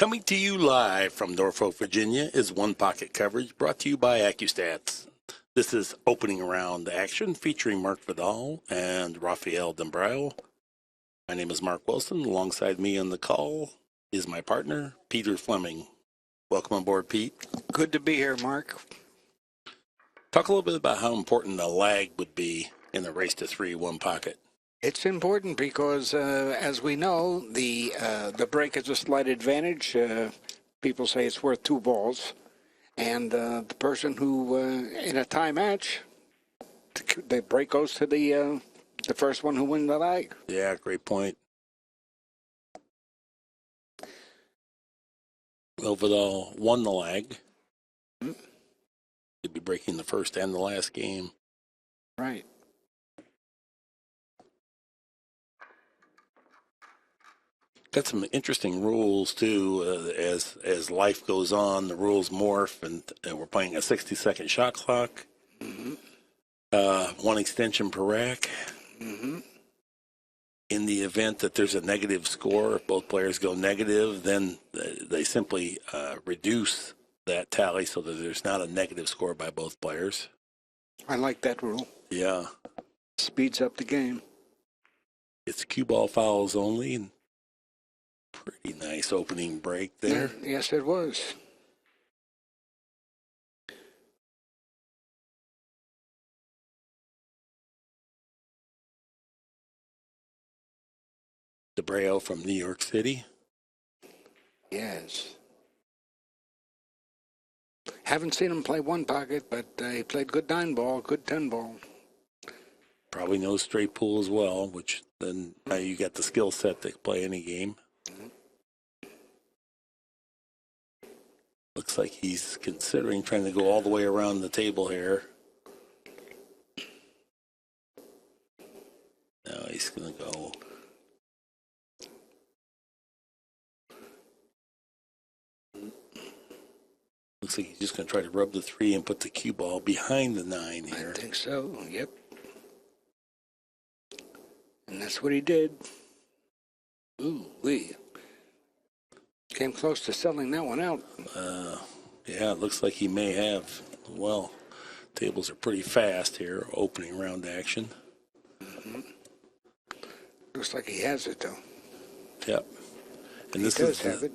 Coming to you live from Norfolk, Virginia is One Pocket coverage brought to you by Accu-Stats. This is opening round action featuring Marc Vidal and Raphael Dabreo. My name is Mark Wilson. Alongside me on the call is my partner, Peter Fleming. Welcome aboard, Pete. Good to be here, Mark. Talk a little bit about how important a lag would be in the race to 3 One Pocket. It's important because, as we know, the break is a slight advantage. People say it's worth 2 balls. And the person who, in a tie match, the break goes to the first one who wins the lag. Yeah, great point. Well, Vidal won the lag. He'd be breaking the first and the last game. Right. Got some interesting rules too. As life goes on, the rules morph, and we're playing a 60-second shot clock. Mm-hmm. 1 extension per rack. Mm-hmm. In the event that there's a negative score, if both players go negative, then they simply reduce that tally so that there's not a negative score by both players. I like that rule. Yeah. Speeds up the game. It's cue ball fouls only. Pretty nice opening break there. Yes, it was. Dabreo from New York City. Yes. Haven't seen him play One Pocket, but he played good 9-ball, good 10-ball. Probably knows straight pool as well, which then now you got the skill set to play any game. Looks like he's considering trying to go all the way around the table here. Now he's going to go. Looks like he's just going to try to rub the 3 and put the cue ball behind the 9 here. I think so, yep. And that's what he did. Ooh-wee. Came close to selling that one out. Yeah, it looks like he may have. Well, tables are pretty fast here, opening round action. Mm-hmm. Looks like he has it, though. Yep. And he does have it.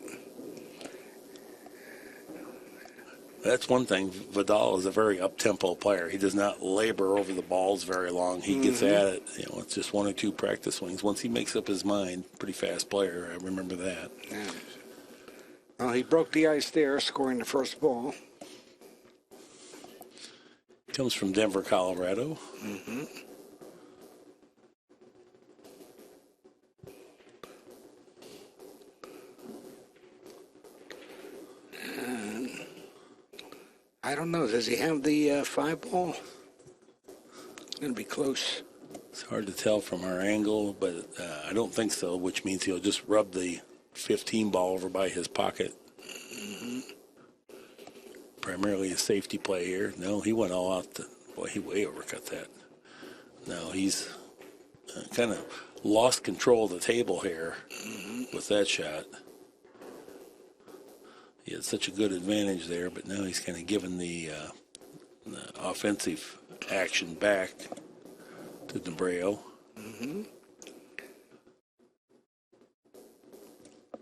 That's one thing. Vidal is a very up-tempo player. He does not labor over the balls very long. He gets at it. It's just 1 or 2 practice swings. Once he makes up his mind, pretty fast player. I remember that. Yeah. Well, he broke the ice there, scoring the first ball. Comes from Denver, Colorado. Mm-hmm. I don't know. Does he have the 5-ball? It's going to be close. It's hard to tell from our angle, but I don't think so, which means he'll just rub the 15-ball over by his pocket. Mm-hmm. Primarily a safety play here. No, he went all out. Boy, he way overcut that. No, he's kind of lost control of the table here with that shot. He had such a good advantage there, but now he's kind of given the offensive action back to Dabreo. Mm-hmm.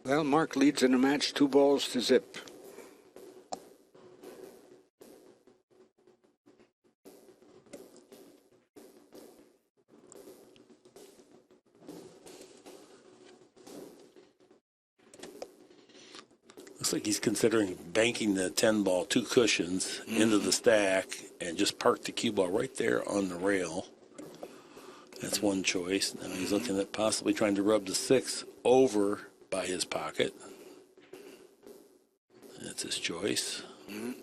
Well, Mark leads in the match 2 balls to zip. Looks like he's considering banking the 10-ball 2 cushions into the stack and just park the cue ball right there on the rail. That's one choice. Now he's looking at possibly trying to rub the 6 over by his pocket. That's his choice. And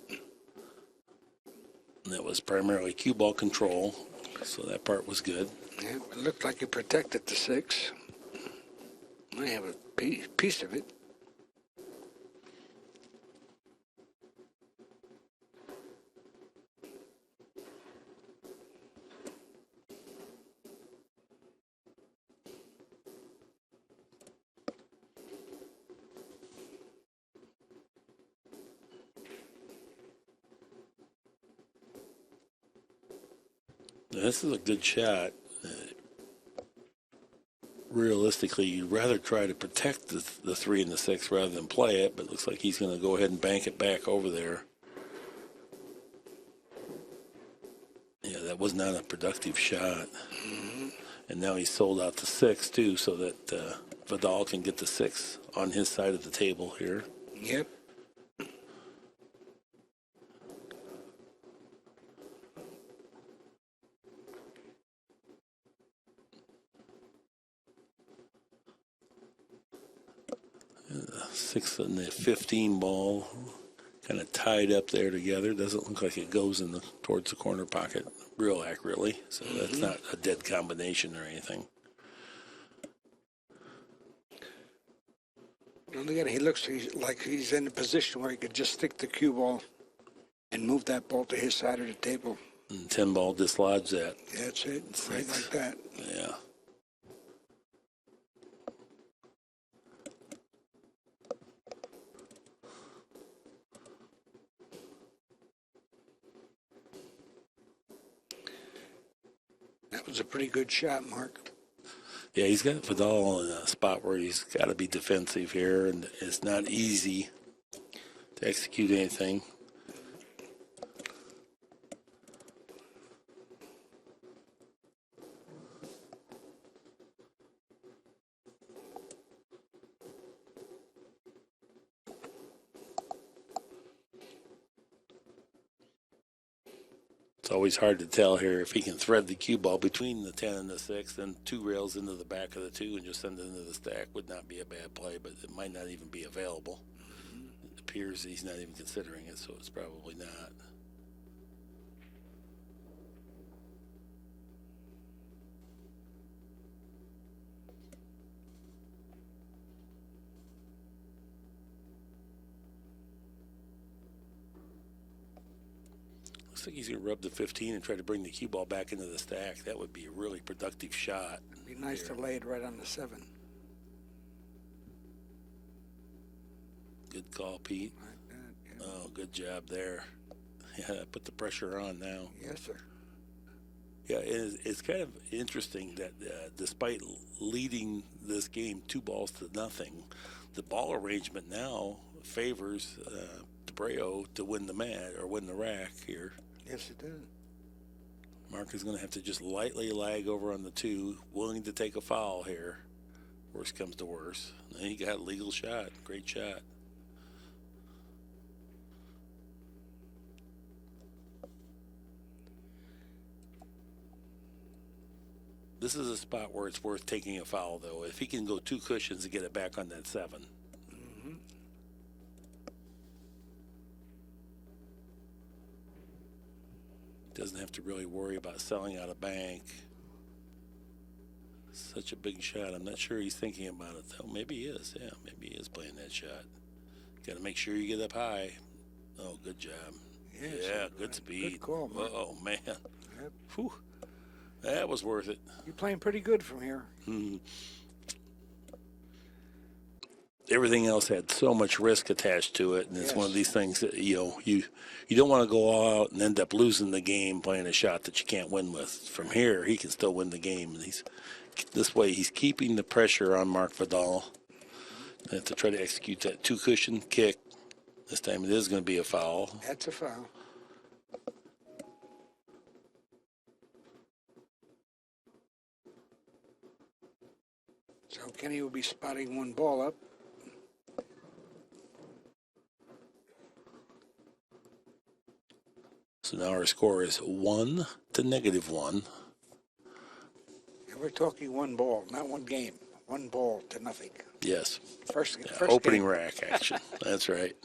that was primarily cue ball control, so that part was good. Yeah, it looked like he protected the 6. I have a piece of it. This is a good shot. Realistically, you'd rather try to protect the 3 and the 6 rather than play it, but it looks like he's going to go ahead and bank it back over there. Yeah, that was not a productive shot. Mm-hmm. And now he's sold out to 6 too, so that Vidal can get the 6 on his side of the table here. Yep. The 6 and the 15 ball kind of tied up there together. Doesn't look like it goes towards the corner pocket real accurately, so that's not a dead combination or anything. Look at it. He looks like he's in a position where he could just stick the cue ball and move that ball to his side of the table. And 10 ball dislodge that. That's it. Right like that. Yeah. That was a pretty good shot, Mark. Yeah, he's got Vidal in a spot where he's got to be defensive here, and it's not easy to execute anything. It's always hard to tell here if he can thread the cue ball between the 10 and the 6, then 2 rails into the back of the 2 and just send it into the stack. Would not be a bad play, but it might not even be available. It appears he's not even considering it, so it's probably not. Looks like he's going to rub the 15 and try to bring the cue ball back into the stack. That would be a really productive shot. It'd be nice to lay it right on the 7. Good call, Pete. Like that, yeah. Oh, good job there. Yeah, put the pressure on now. Yes, sir. Yeah, it's kind of interesting that despite leading this game 2 balls to nothing, the ball arrangement now favors Dabreo to win the mat or win the rack here. Yes, it does. Marc is going to have to just lightly lag over on the 2, willing to take a foul here. Worst comes to worst. And he got a legal shot. Great shot. This is a spot where it's worth taking a foul, though. If he can go 2 cushions to get it back on that 7. Mm-hmm. Doesn't have to really worry about selling out a bank. Such a big shot. I'm not sure he's thinking about it, though. Maybe he is. Yeah, maybe he is playing that shot. Got to make sure you get up high. Oh, good job. Yes, yeah, good speed. Good call, Mark. Oh, man. Yep. Whew. That was worth it. You're playing pretty good from here. Everything else had so much risk attached to it, and it's one of these things that you don't want to go all out and end up losing the game playing a shot that you can't win with. From here, he can still win the game, and he's keeping the pressure on Marc Vidal to try to execute that 2 cushion kick. This time it is going to be a foul. That's a foul. So Kenny will be spotting 1 ball up. So now our score is 1 to -1. And we're talking 1 ball, not 1 game. 1 ball to nothing. Yes. First opening game. rack action. That's right.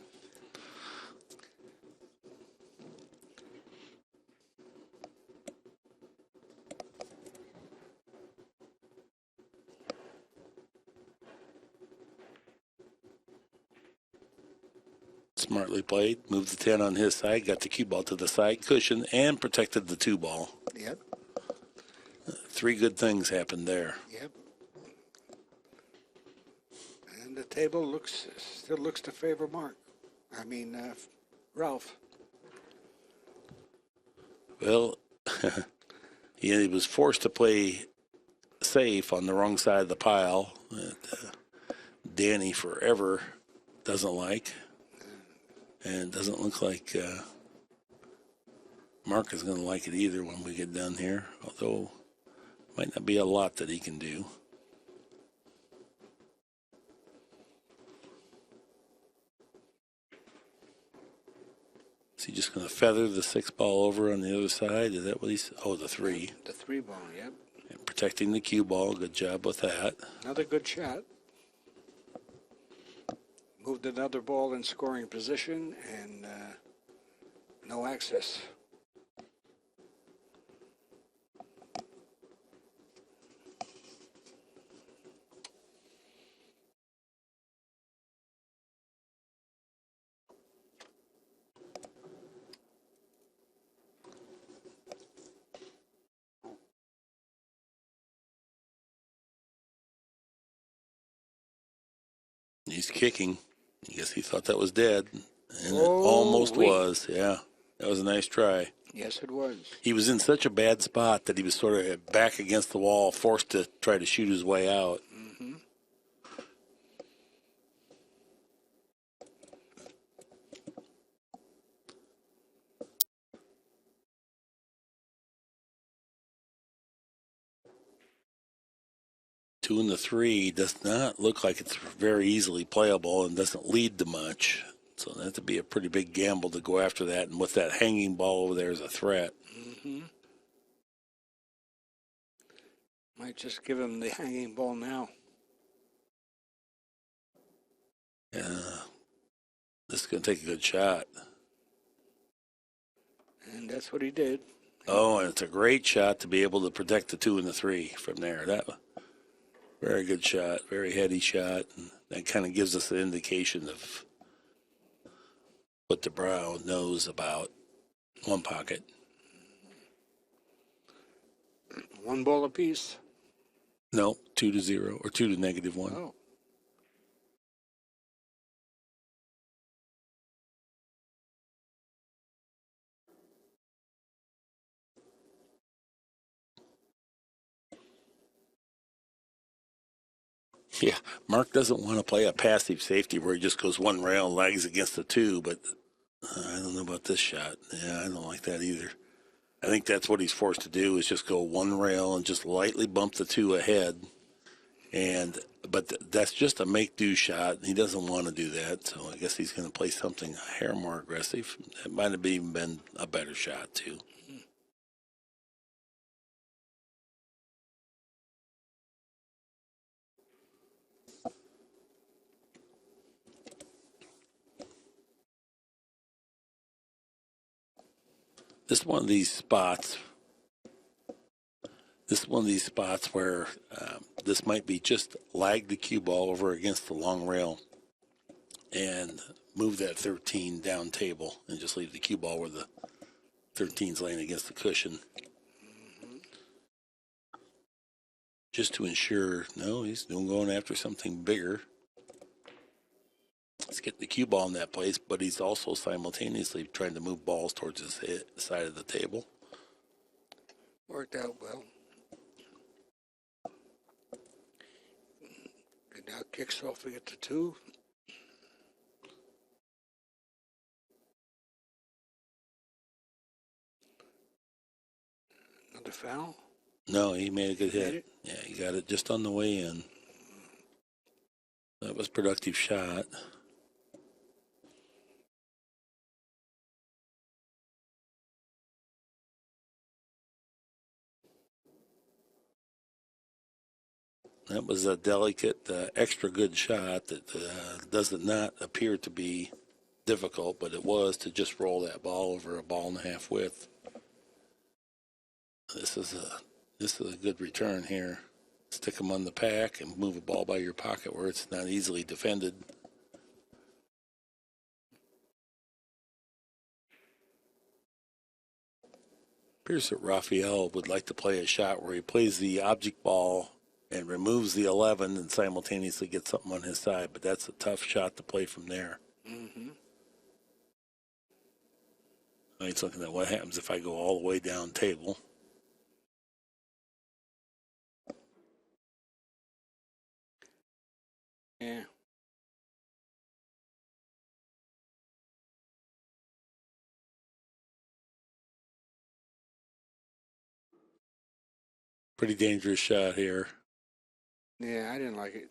Smartly played. Moved the 10 on his side. Got the cue ball to the side cushion and protected the 2 ball. Yep. 3 good things happened there. Yep. And the table still looks to favor Mark. Ralph. Well, He was forced to play safe on the wrong side of the pile that Danny forever doesn't like. And it doesn't look like Mark is going to like it either when we get done here, although might not be a lot that he can do. Is he just going to feather the 6 ball over on the other side? Is that what he's... Oh, the 3. The 3 ball, yep. And protecting the cue ball. Good job with that. Another good shot. Moved another ball in scoring position, and no access. He's kicking. I guess he thought that was dead. And it Oh, almost wait. was. Yeah. That was a nice try. Yes, it was. He was in such a bad spot that he was sort of back against the wall, forced to try to shoot his way out. Mm-hmm. Two and the 3 does not look like it's very easily playable and doesn't lead to much. So that would be a pretty big gamble to go after that. And with that hanging ball over there as a threat. Mm-hmm. Might just give him the hanging ball now. Yeah. This is going to take a good shot. And that's what he did. Oh, and it's a great shot to be able to protect the 2 and the 3 from there. That very good shot, very heady shot. And that kind of gives us an indication of what Dabreo knows about one pocket. 1 ball apiece. No, 2-0 or 2 to -1. Oh. Yeah, Mark doesn't want to play a passive safety where he just goes one rail and lags against the 2, but I don't know about this shot. Yeah, I don't like that either. I think that's what he's forced to do is just go one rail and just lightly bump the 2 ahead. But that's just a make-do shot. He doesn't want to do that, so I guess he's going to play something a hair more aggressive. That might have even been a better shot, too. This is one of these spots. This is one of these spots where this might be just lag the cue ball over against the long rail and move that 13 down table and just leave the cue ball where the 13's laying against the cushion. Just to ensure, no, he's going after something bigger. He's getting the cue ball in that place, but he's also simultaneously trying to move balls towards his side of the table. Worked out well. Good now kicks off to get to 2. Another foul. No, he made a good Made hit. it? Yeah, he got it just on the way in. That was a productive shot. That was a delicate, extra good shot that does not appear to be difficult, but it was to just roll that ball over a ball and a half width. This is a good return here. Stick them on the pack and move a ball by your pocket where it's not easily defended. Appears that Raphael would like to play a shot where he plays the object ball and removes the 11 and simultaneously gets something on his side, but that's a tough shot to play from there. Mm-hmm. He's looking at what happens if I go all the way down table. Yeah. Pretty dangerous shot here. Yeah, I didn't like it.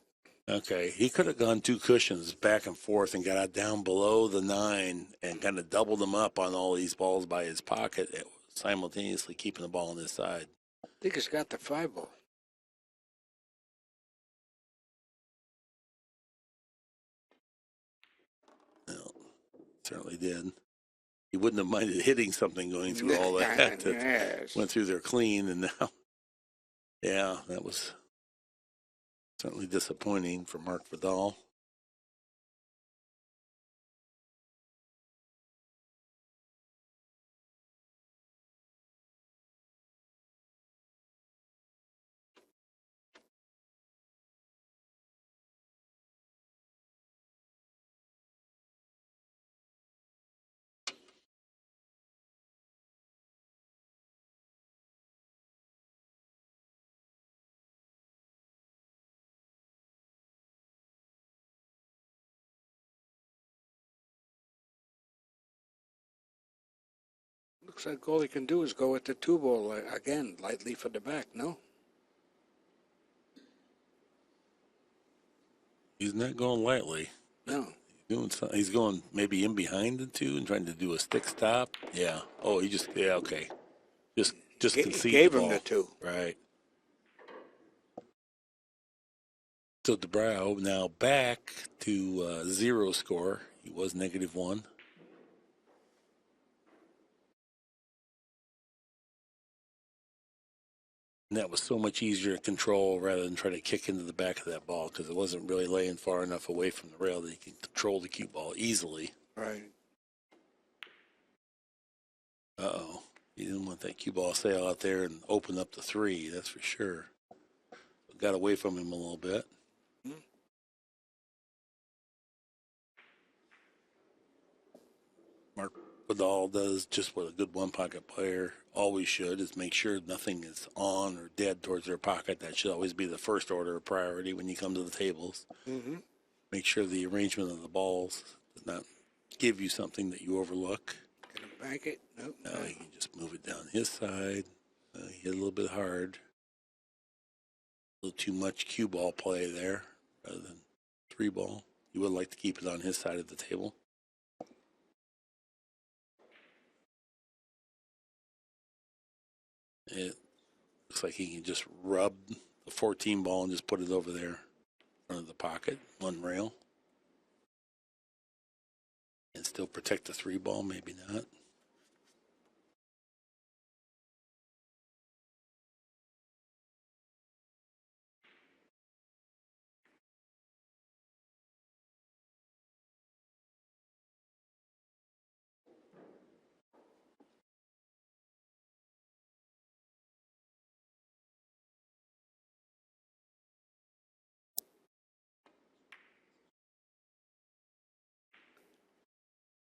Okay, he could have gone two cushions back and forth and got down below the 9 and kind of doubled him up on all these balls by his pocket, simultaneously keeping the ball on his side. I think it's got the 5 ball. No, certainly did. He wouldn't have minded hitting something going through all that Yes. went through there clean, and now, yeah, that was certainly disappointing for Marc Vidal. Looks like all he can do is go with the 2 ball again, lightly for the back, no? He's not going lightly. No. Doing something. He's going maybe in behind the 2 and trying to do a stick stop. Yeah. Oh, okay. Just concede the Gave him ball. the 2. Right. So Dabreo now back to 0 score. He was -1. And that was so much easier to control rather than try to kick into the back of that ball because it wasn't really laying far enough away from the rail that he could control the cue ball easily. Right. Uh-oh. He didn't want that cue ball to sail out there and open up the 3, that's for sure. Got away from him a little bit. Marc Vidal does just what a good one-pocket player always should, is make sure nothing is on or dead towards their pocket. That should always be the first order of priority when you come to the tables. Mm-hmm. Make sure the arrangement of the balls does not give you something that you overlook. Can him bank it? Nope. Now he can just move it down his side. He hit a little bit hard. A little too much cue ball play there rather than 3 ball. He would like to keep it on his side of the table. It looks like he can just rub the 14 ball and just put it over there in front of the pocket, one rail. And still protect the 3 ball, maybe not.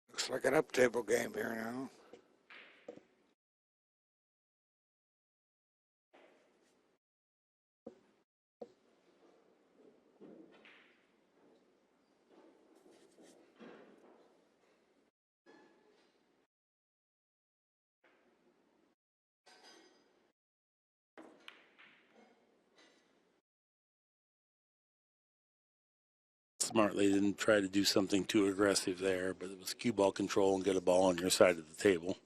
Looks like an up-table game here now. Smart, they didn't try to do something too aggressive there, but it was cue ball control and get a ball on your side of the table.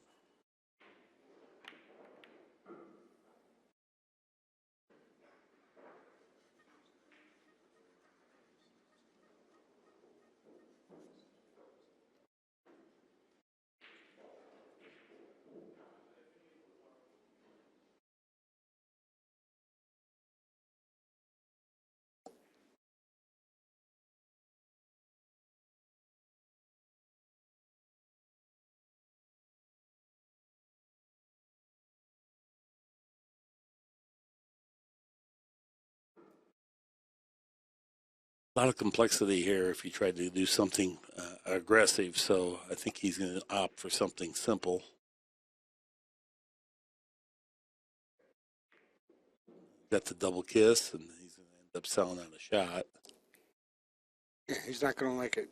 A lot of complexity here if you try to do something aggressive, so I think he's going to opt for something simple. Got the double kiss, and he's going to end up selling out a shot. Yeah, he's not going to like it.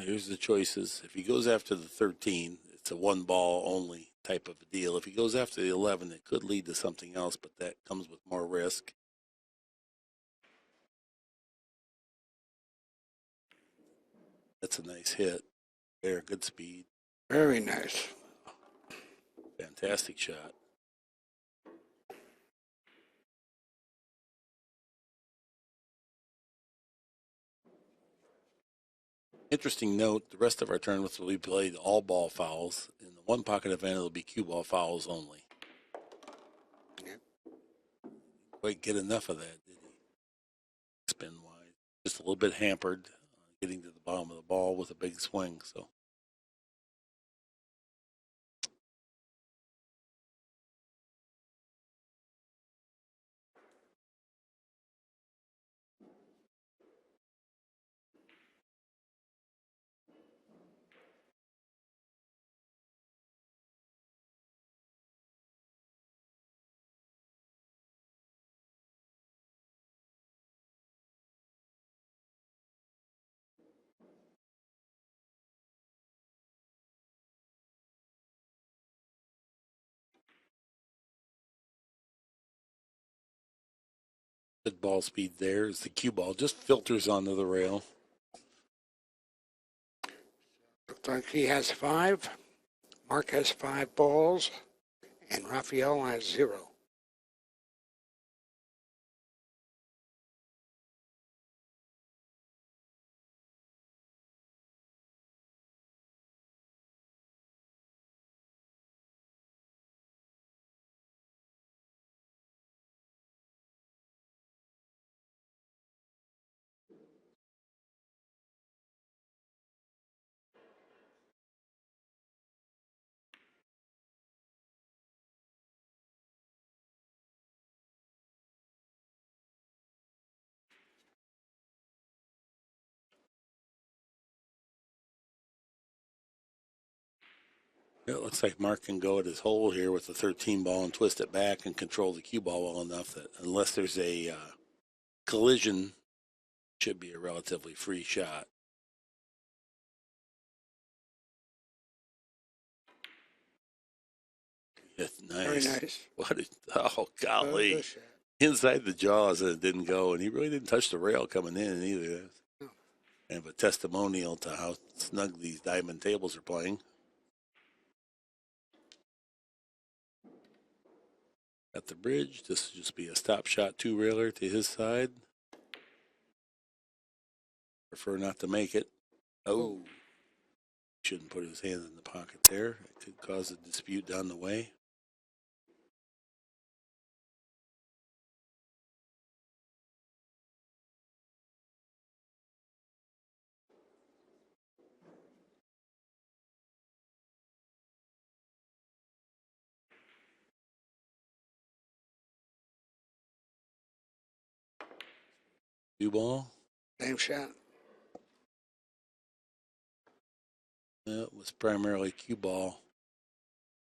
Here's the choices. If he goes after the 13, it's a one ball only type of a deal. If he goes after the 11, it could lead to something else, but that comes with more risk. That's a nice hit. There, good speed. Very nice. Fantastic shot. Interesting note, the rest of our tournaments will be played all ball fouls. In the one pocket event, it'll be cue ball fouls only. Yep. Quite get enough of that, did he? Spin wise. Just a little bit hampered getting to the bottom of the ball with a big swing. So good ball speed there as the cue ball just filters onto the rail. Looks like he has 5. Mark has 5 balls, and Raphael has 0. It looks like Mark can go at his hole here with the 13 ball and twist it back and control the cue ball well enough that unless there's a collision, it should be a relatively free shot. It's nice. Very nice. What? Oh, golly. Inside the jaws, and it didn't go. And he really didn't touch the rail coming in either. No. And a testimonial to how snug these diamond tables are playing. At the bridge, this will just be a stop shot 2-railer to his side. Prefer not to make it. Oh. Shouldn't put his hands in the pocket there. It could cause a dispute down the way. Two ball. Same shot. It was primarily cue ball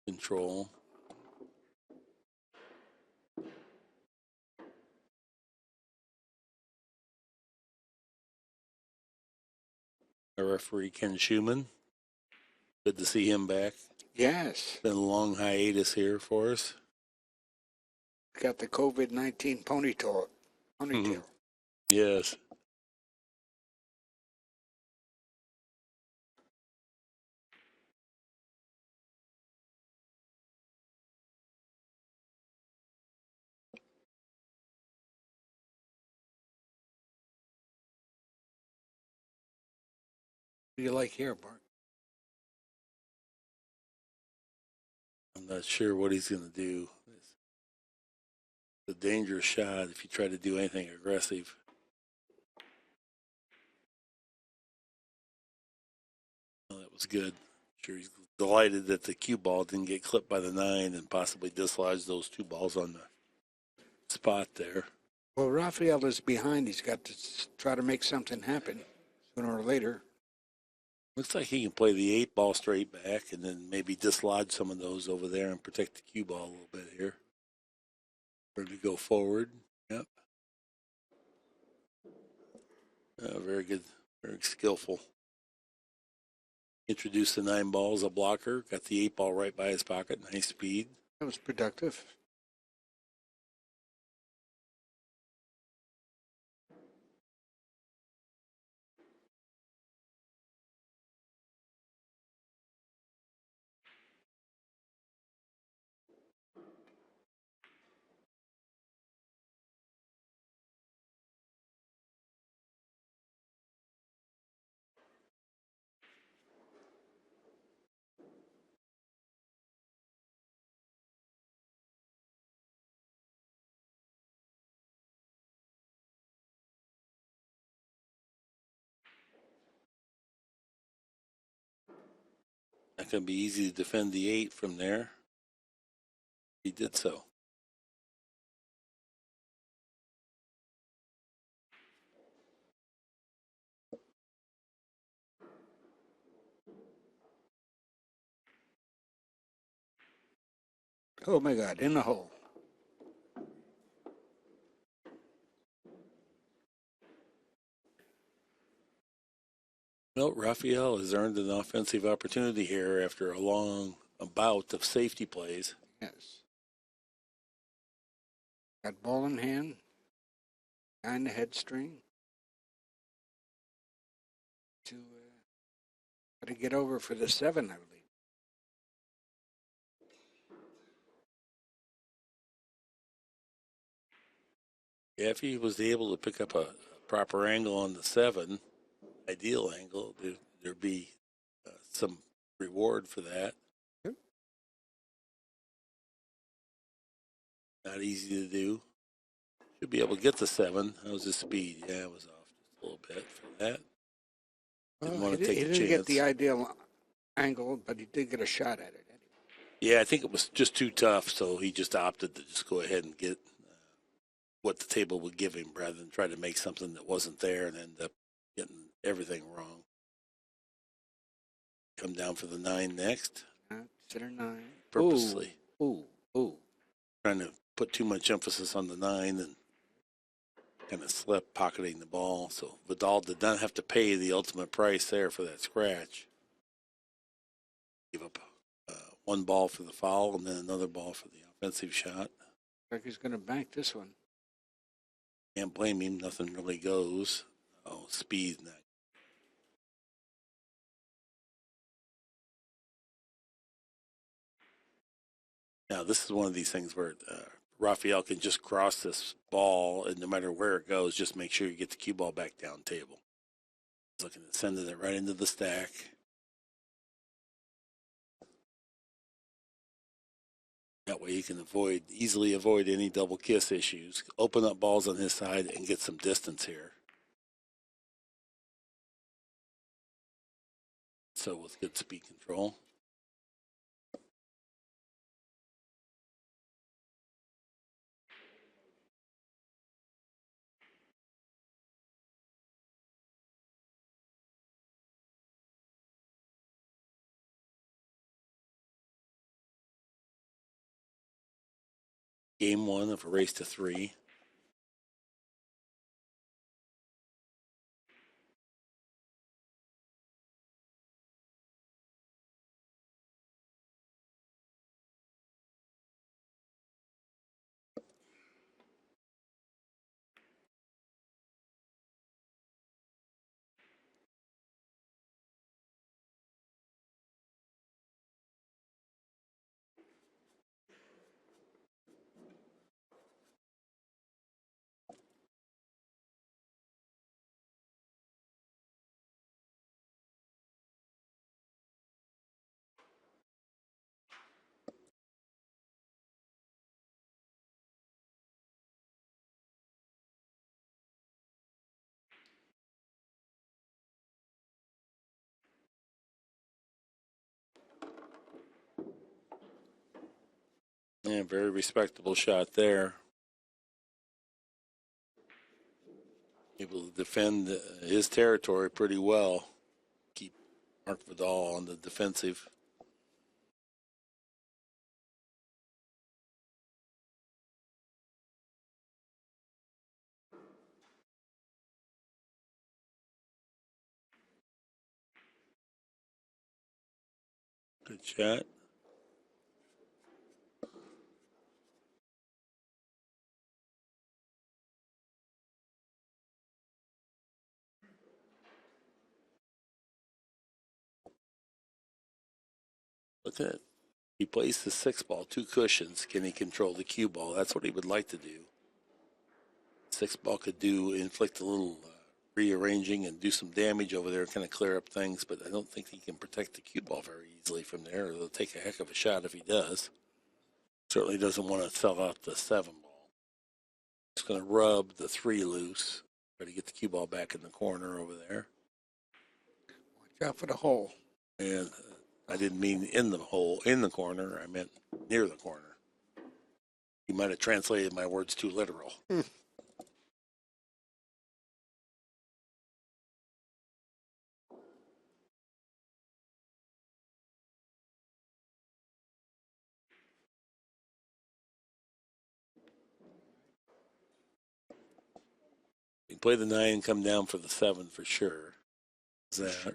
control. Our referee, Ken Schumann. Good to see him back. Yes. Been a long hiatus here for us. Got the COVID-19 ponytail. Yes. What do you like here, Bart? I'm not sure what he's going to do. It's a dangerous shot if you try to do anything aggressive. Well, that was good. Sure, he's delighted that the cue ball didn't get clipped by the 9 and possibly dislodge those 2 balls on the spot there. Well, Raphael is behind. He's got to try to make something happen sooner or later. Looks like he can play the 8 ball straight back and then maybe dislodge some of those over there and protect the cue ball a little bit here. Ready to go forward. Yep. Very good. Very skillful. Introduced the 9 balls, a blocker. Got the 8 ball right by his pocket. Nice speed. That was productive. Not going to be easy to defend the 8 from there. He did so. Oh my God, in the hole. Well, Raphael has earned an offensive opportunity here after a long bout of safety plays. Yes. Got ball in hand. Behind the head string. Got to get over for the 7, I believe. Yeah, if he was able to pick up a proper angle on the 7, ideal angle, there'd be some reward for that. Yep. Not easy to do. Should be able to get the 7. That was his speed. Yeah, it was off just a little bit for that. Didn't want to take a chance. He didn't get the ideal angle, but he did get a shot at it. Yeah, I think it was just too tough, so he just opted to just go ahead and get what the table would give him rather than try to make something that wasn't there and end up getting everything wrong. Come down for the 9 next. Consider 9. Purposely. Ooh. Trying to put too much emphasis on the 9 and kind of slept pocketing the ball. So Vidal did not have to pay the ultimate price there for that scratch. Give up 1 ball for the foul and then another ball for the offensive shot. Like he's going to bank this one. Can't blame him. Nothing really goes. Oh, speed. Now, this is one of these things where Raphael can just cross this ball, and no matter where it goes, just make sure you get the cue ball back down table. He's looking at sending it right into the stack. That way he can easily avoid any double kiss issues, open up balls on his side, and get some distance here. So with good speed control. Game 1 of a race to 3. Yeah, very respectable shot there. Able to defend his territory pretty well. Marc Vidal on the defensive. Good shot. Look at it. He plays the 6-ball, 2 cushions. Can he control the cue ball? That's what he would like to do. 6-ball could inflict a little rearranging and do some damage over there, kind of clear up things, but I don't think he can protect the cue ball very easily from there. It'll take a heck of a shot if he does. Certainly doesn't want to sell out the 7-ball. Just going to rub the 3 loose, try to get the cue ball back in the corner over there. Watch out for the hole. And I didn't mean in the hole, in the corner. I meant near the corner. You might have translated my words too literal. You play the 9, come down for the 7 for sure. Is that?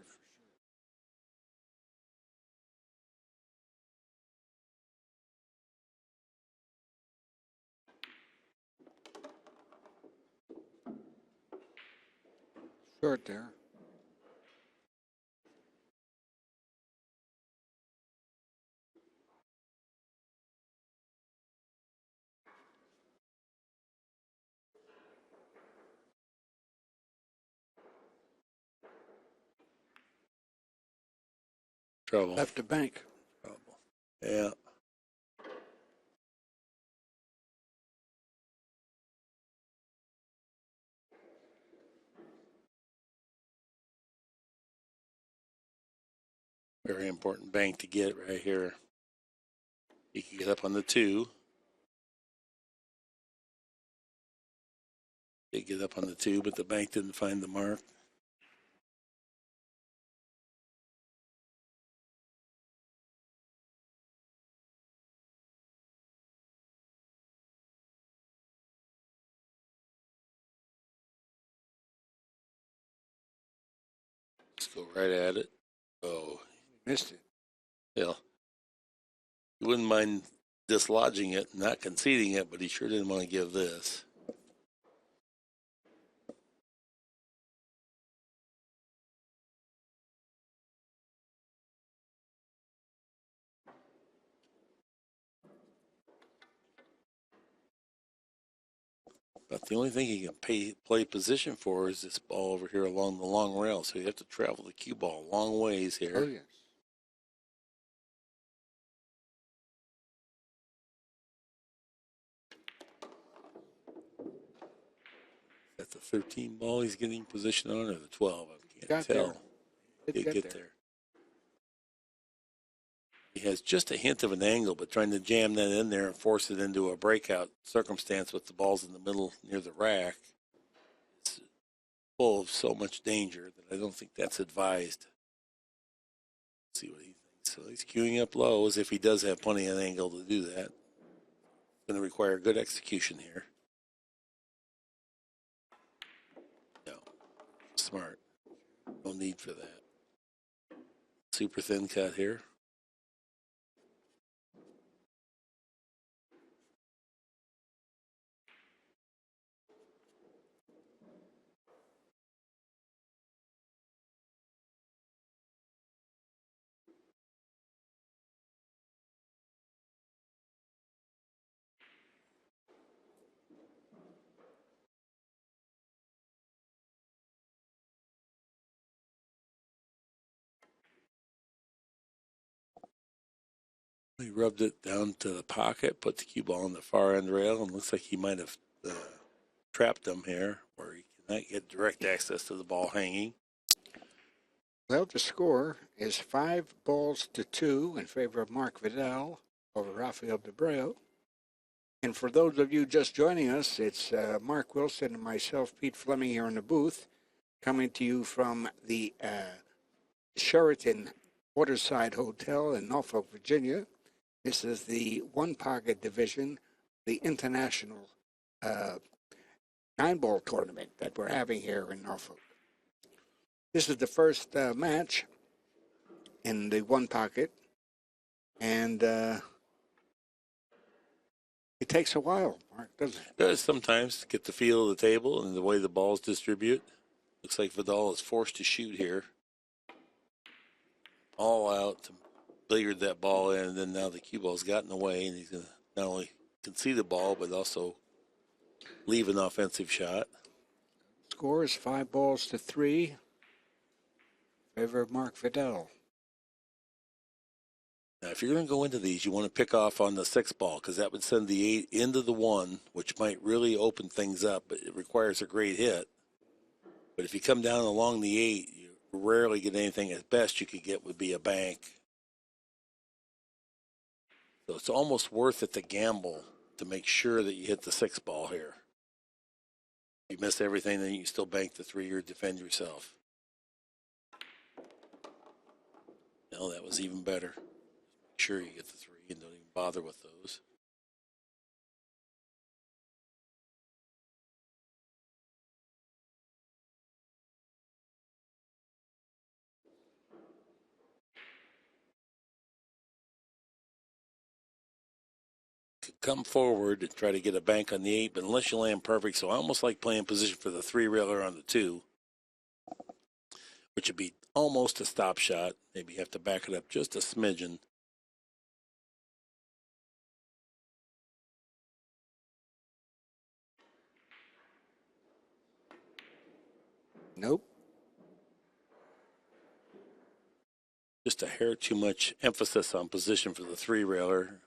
Short there. Trouble. Left the bank. Trouble. Yeah. Very important bank to get right here. He can get up on the 2. He get up on the 2, but the bank didn't find the mark. Let's go right at it. Oh, Missed it. yeah. He wouldn't mind dislodging it, not conceding it, but he sure didn't want to give this. But the only thing he can play position for is this ball over here along the long rail. So you have to travel the cue ball a long ways here. Oh, yes. That's the 13 ball he's getting position on, or the 12? I can't Got tell. There. Did get there. He has just a hint of an angle, but trying to jam that in there and force it into a breakout circumstance with the balls in the middle near the rack, it's full of so much danger that I don't think that's advised. Let's see what he thinks. So he's queuing up low as if he does have plenty of angle to do that. It's going to require good execution here. No. Smart. No need for that. Super thin cut here. He rubbed it down to the pocket, put the cue ball on the far end rail, and looks like he might have trapped him here where he cannot get direct access to the ball hanging. Well, the score is 5-2 in favor of Marc Vidal over Raphael Dabreo. And for those of you just joining us, it's Mark Wilson and myself, Pete Fleming, here in the booth, coming to you from the Sheraton Waterside Hotel in Norfolk, Virginia. This is the one pocket division, the international 9-ball tournament that we're having here in Norfolk. This is the first match in the one pocket, and it takes a while, Mark, doesn't it? It does sometimes get the feel of the table and the way the balls distribute. Looks like Vidal is forced to shoot here. All out to billiard that ball in, and then now the cue ball's gotten away, and he's going to not only concede the ball, but also leave an offensive shot. Score is 5-3 in favor of Marc Vidal. Now, if you're going to go into these, you want to pick off on the 6 ball because that would send the 8 into the 1, which might really open things up, but it requires a great hit. But if you come down along the 8, you rarely get anything. At best, you could get would be a bank. So it's almost worth it to gamble to make sure that you hit the 6 ball here. If you miss everything, then you can still bank the 3 or defend yourself. No, that was even better. Make sure you get the 3 and don't even bother with those. Could come forward and try to get a bank on the 8, but unless you land perfect, so I almost like playing position for the 3-railer on the 2, which would be almost a stop shot. Maybe you have to back it up just a smidgen. Nope. Just a hair too much emphasis on position for the 3-railer.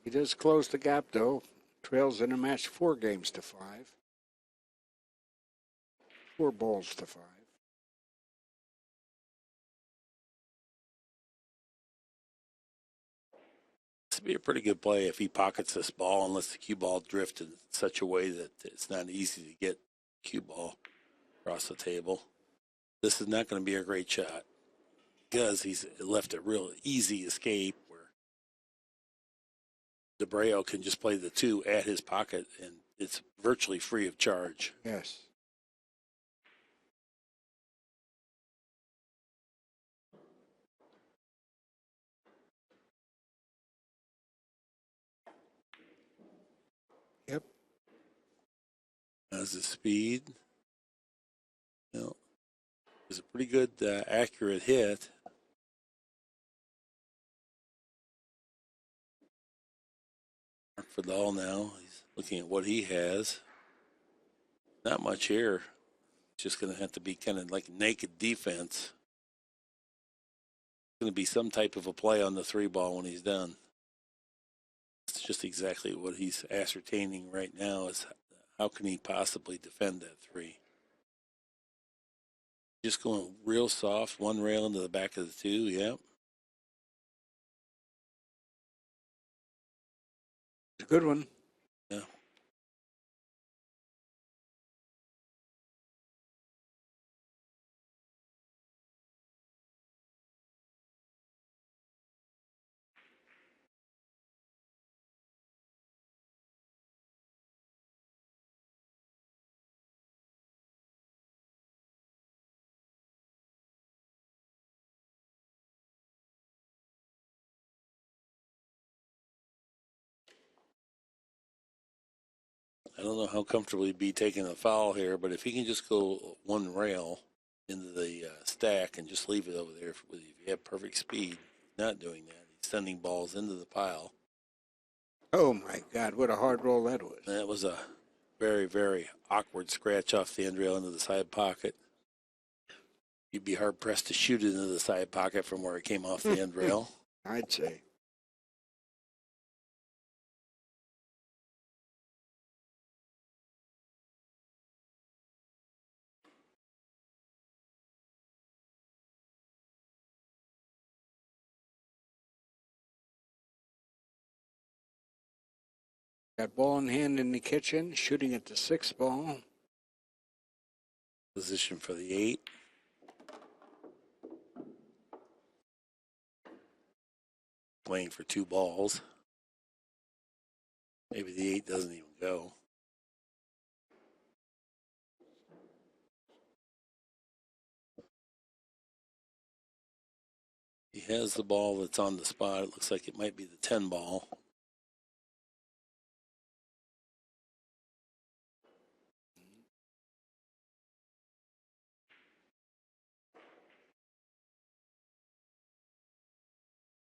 He does close the gap, though. Trails in a match 4 games to 5. 4 balls to 5. This would be a pretty good play if he pockets this ball and lets the cue ball drift in such a way that it's not easy to get cue ball across the table. This is not going to be a great shot because he's left a real easy escape where Dabreo can just play the 2 at his pocket and it's virtually free of charge. Yes. Yep. Has the speed. You know, it's a pretty good, accurate hit. Marc Vidal now, he's looking at what he has. Not much here. Just going to have to be kind of like naked defense. It's going to be some type of a play on the 3 ball when he's done. It's just exactly what he's ascertaining right now is how can he possibly defend that 3. Just going real soft, 1 rail into the back of the 2, yep. It's a good one. Yeah. I don't know how comfortable he'd be taking a foul here, but if he can just go 1 rail into the stack and just leave it over there, if you have perfect speed, not doing that. He's sending balls into the pile. Oh, my God, what a hard roll that was. That was a very, very awkward scratch off the end rail into the side pocket. You'd be hard-pressed to shoot it into the side pocket from where it came off the end rail. I'd say. Got ball in hand in the kitchen, shooting at the 6 ball. Position for the 8. playing for 2 balls. Maybe the 8 doesn't even go. He has the ball that's on the spot. It looks like it might be the 10 ball.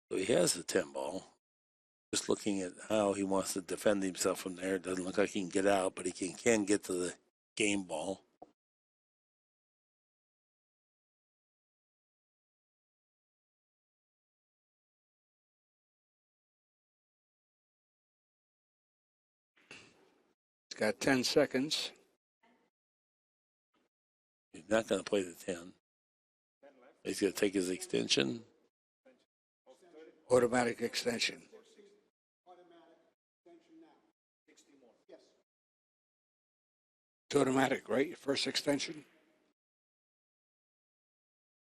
So he has the 10 ball. Just looking at how he wants to defend himself from there, it doesn't look like he can get out, but he can get to the game ball. He's got 10 seconds. He's not going to play the 10. He's going to take his extension. Automatic extension. It's automatic, right? First extension?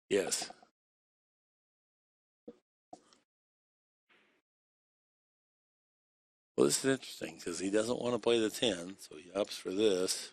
Yes. Well, this is interesting because he doesn't want to play the 10, so he opts for this.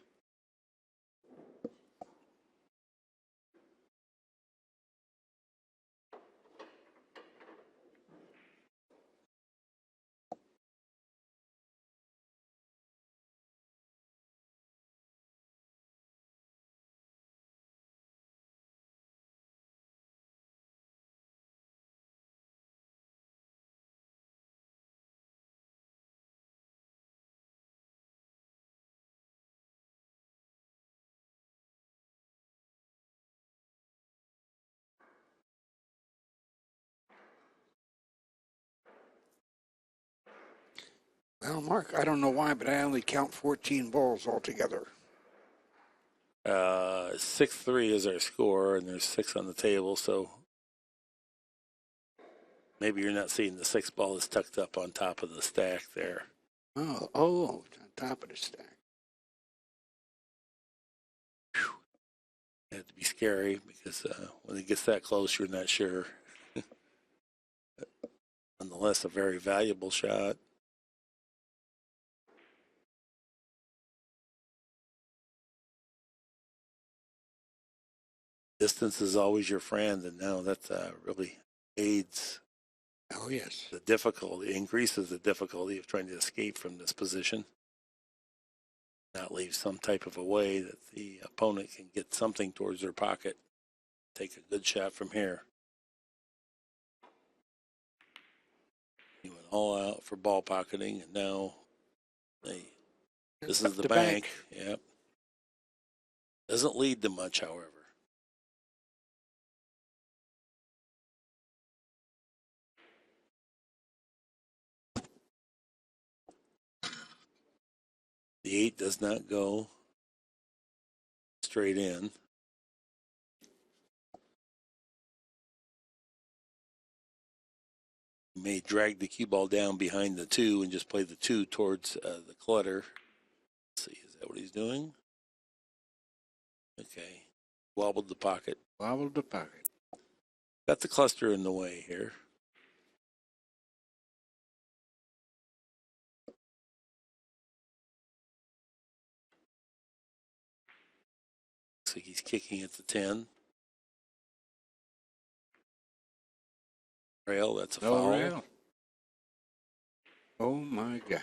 Well, Mark, I don't know why, but I only count 14 balls altogether. 6-3 is our score, and there's 6 on the table, so maybe you're not seeing the 6 ball is tucked up on top of the stack there. Oh, it's on top of the stack. Whew. It had to be scary because when it gets that close, you're not sure. Nonetheless, a very valuable shot. Distance is always your friend, and now that really aids. Oh, yes. The difficulty increases the difficulty of trying to escape from this position. Not leave some type of a way that the opponent can get something towards their pocket. Take a good shot from here. He went all out for ball pocketing, and now this is the bank. Yep. Doesn't lead to much, however. The 8 does not go straight in. You may drag the cue ball down behind the 2 and just play the 2 towards the clutter. Let's see, is that what he's doing? Okay. Wobbled the pocket. Wobbled the pocket. Got the cluster in the way here. Looks like he's kicking at the 10. Rail, that's a foul. Rail. Oh, my God.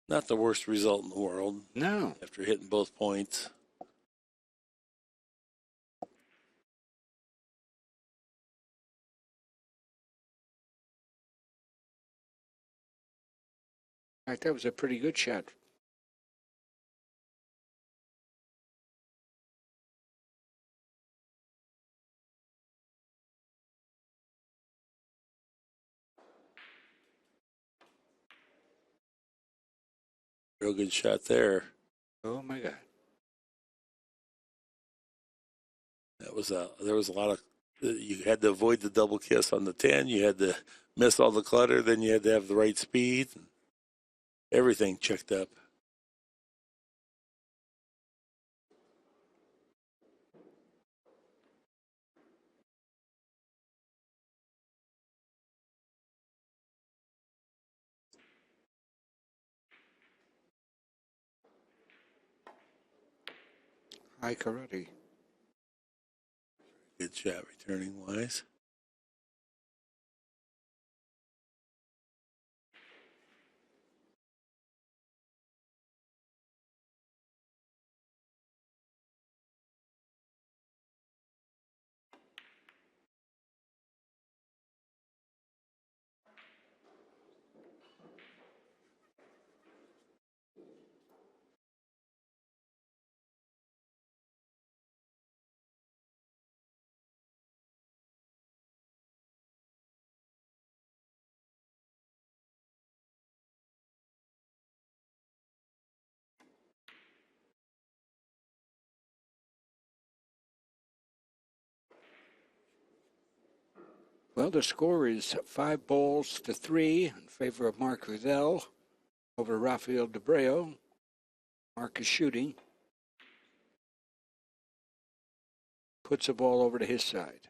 Not the worst result in the world. No. After hitting both points. In fact, that was a pretty good shot. Real good shot there. Oh, my God. There was a lot of, you had to avoid the double kiss on the 10. You had to miss all the clutter. Then you had to have the right speed. Everything checked up. High karate. Good shot returning wise. Well, the score is 5-3 in favor of Marc Vidal over Raphael Dabreo. Marc is shooting. Puts the ball over to his side.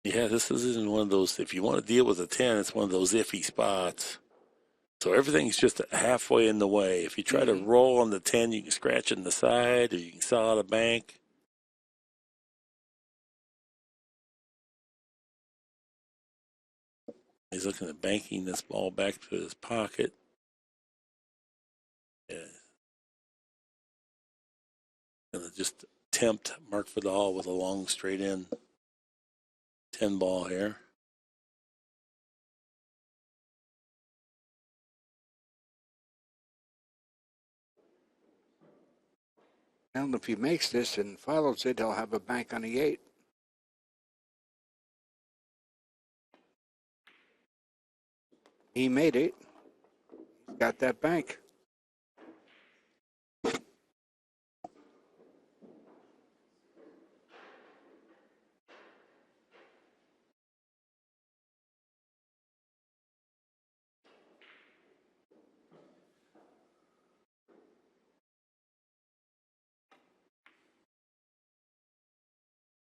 Yeah, this isn't one of those, if you want to deal with a 10, it's one of those iffy spots. So everything's just halfway in the way. If you try to roll on the 10, you can scratch in the side or you can sell out a bank. He's looking at banking this ball back to his pocket. Yeah. Gonna just tempt Marc Vidal with a long straight in 10 ball here. And if he makes this and follows it, he'll have a bank on the 8. He made it. He's got that bank.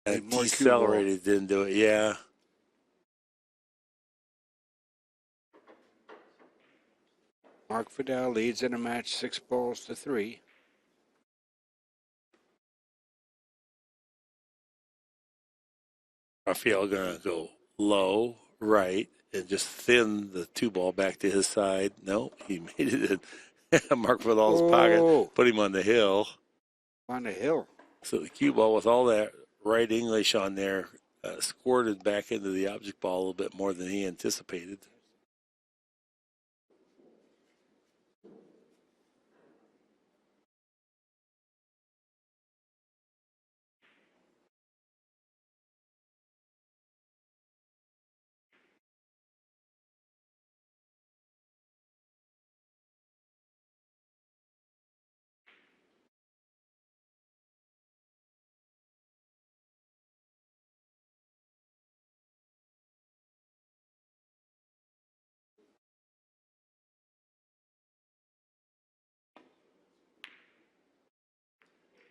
And More cue ball. decelerated, didn't do it. Yeah. Marc Vidal leads in a match 6-3. Raphael gonna go low, right, and just thin the 2 ball back to his side. No, he made it in Marc Vidal's pocket, put him on the hill. On the hill. So the cue ball with all that right English on there squirted back into the object ball a little bit more than he anticipated.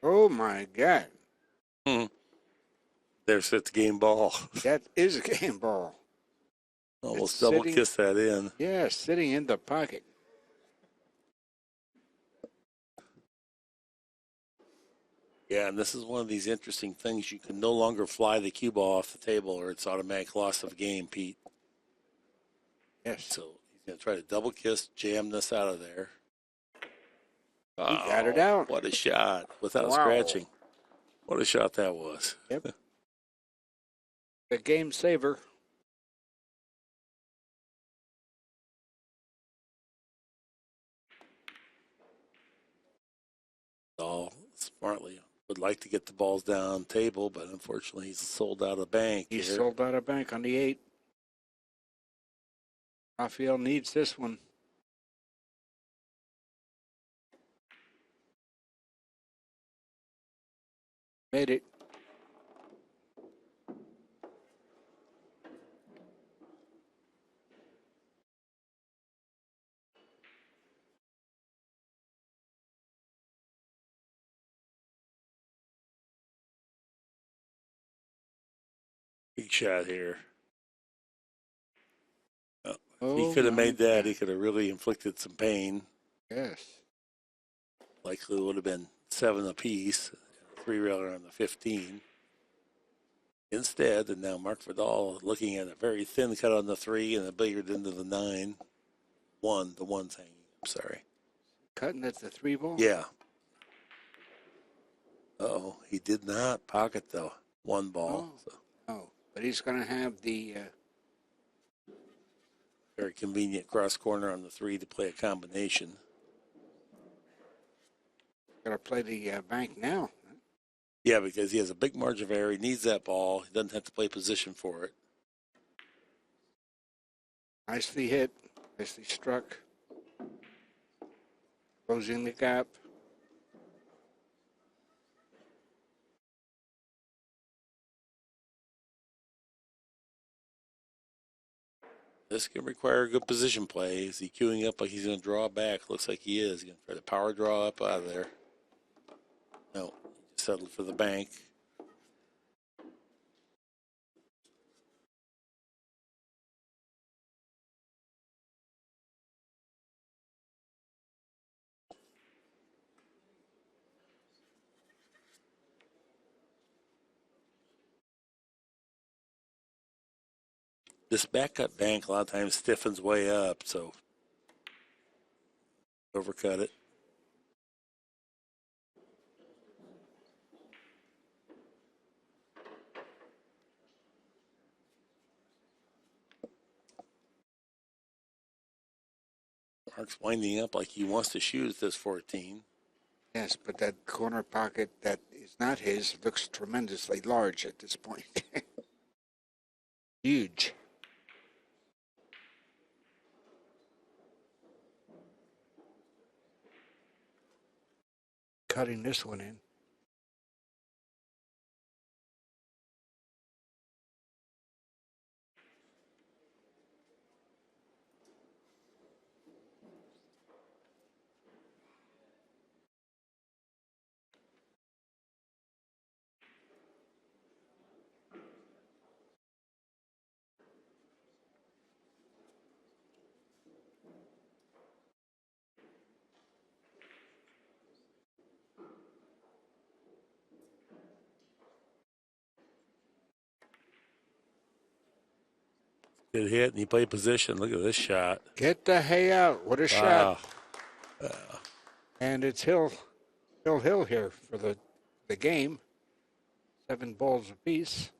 Oh, my God. There sits game ball. That is a game ball. Almost double kiss that in. Yeah, sitting in the pocket. Yeah, and this is one of these interesting things. You can no longer fly the cue ball off the table or it's automatic loss of game, Pete. Yes. So he's going to try to double kiss, jam this out of there. He got it out. What a shot without scratching. What a shot that was. Yep. The game saver. All Martley would like to get the balls down table, but unfortunately he's sold out of bank He's here. sold out of bank on the 8. Raphael needs this one. Made it. Big shot here. If he Oh, could have my made that, God. he could have really inflicted some pain. Yes. Likely would have been 7 apiece, 3-railer on the 15. Instead, and now Marc Vidal looking at a very thin cut on the 3 and a billiard into the 9. The one's hanging. I'm sorry. Cutting at the 3 ball? Yeah. He did not pocket the 1 ball. Oh, So no. But he's going to have the very convenient cross corner on the 3 to play a combination. got to play the bank now. Yeah, because he has a big margin of error. He needs that ball. He doesn't have to play position for it. Nicely hit. Nicely struck. Closing the gap. This can require a good position play. Is he queuing up like he's going to draw back? Looks like he is. He's going to try to power draw up out of there. No, he settled for the bank. This backup bank a lot of times stiffens way up, so overcut it. Marc's winding up like he wants to shoot at this 14. Yes, but that corner pocket that is not his looks tremendously large at this point. Huge. Cutting this one in. Good hit, and he played position. Look at this shot. Get the hay out. What a shot. And it's Hill here for the game. 7 balls apiece.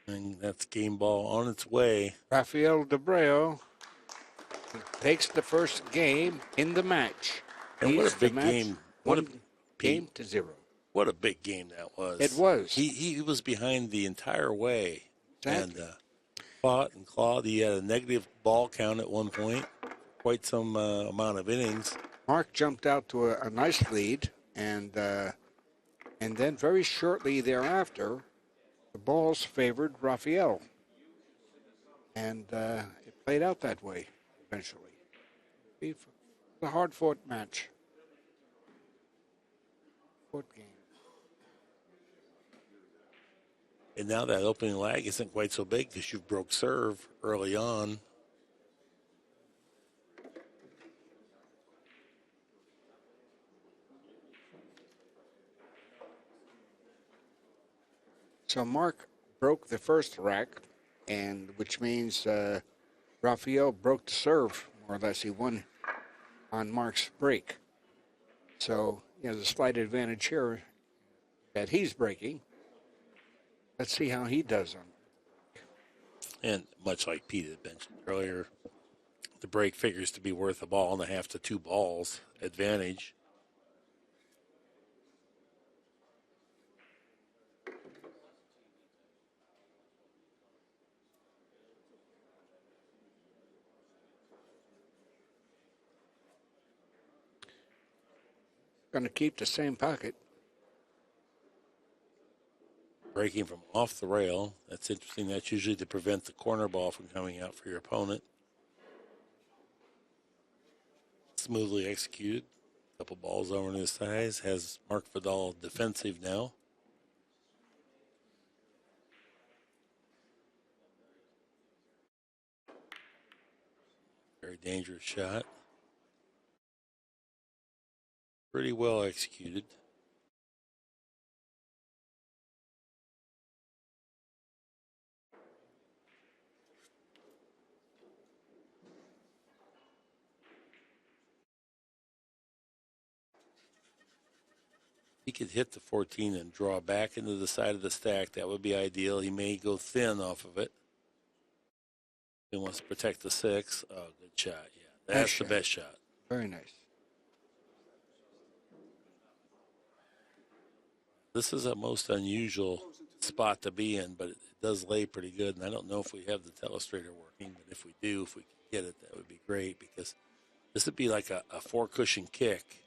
And that's game ball on its way. Raphael Dabreo takes the first game in the match. And what Leads a the big match game. What a 1-0. What a big game that was. It was. He was behind the entire way. Exactly. And fought and clawed. He had a negative ball count at one point. Quite some amount of innings. Marc jumped out to a nice lead, and then very shortly thereafter, the balls favored Raphael. And it played out that way eventually. It's a hard-fought match. Fought game. And now that opening lag isn't quite so big because you broke serve early on. So Marc broke the first rack, and which means Raphael broke the serve, more or less. He won on Marc's break. So he has a slight advantage here that he's breaking. Let's see how he does on it. And much like Pete had mentioned earlier, the break figures to be worth a ball and a half to 2 balls advantage. Going to keep the same pocket. Breaking from off the rail. That's interesting. That's usually to prevent the corner ball from coming out for your opponent. Smoothly executed. Couple balls over on his sides. Has Marc Vidal defensive now. Very dangerous shot. Pretty well executed. He could hit the 14 and draw back into the side of the stack. That would be ideal. He may go thin off of it. He wants to protect the 6. Oh, good shot. Yeah, that's the best shot. Very nice. This is a most unusual spot to be in, but it does lay pretty good. And I don't know if we have the telestrator working, but if we do, if we can get it, that would be great because this would be like a 4-cushion kick.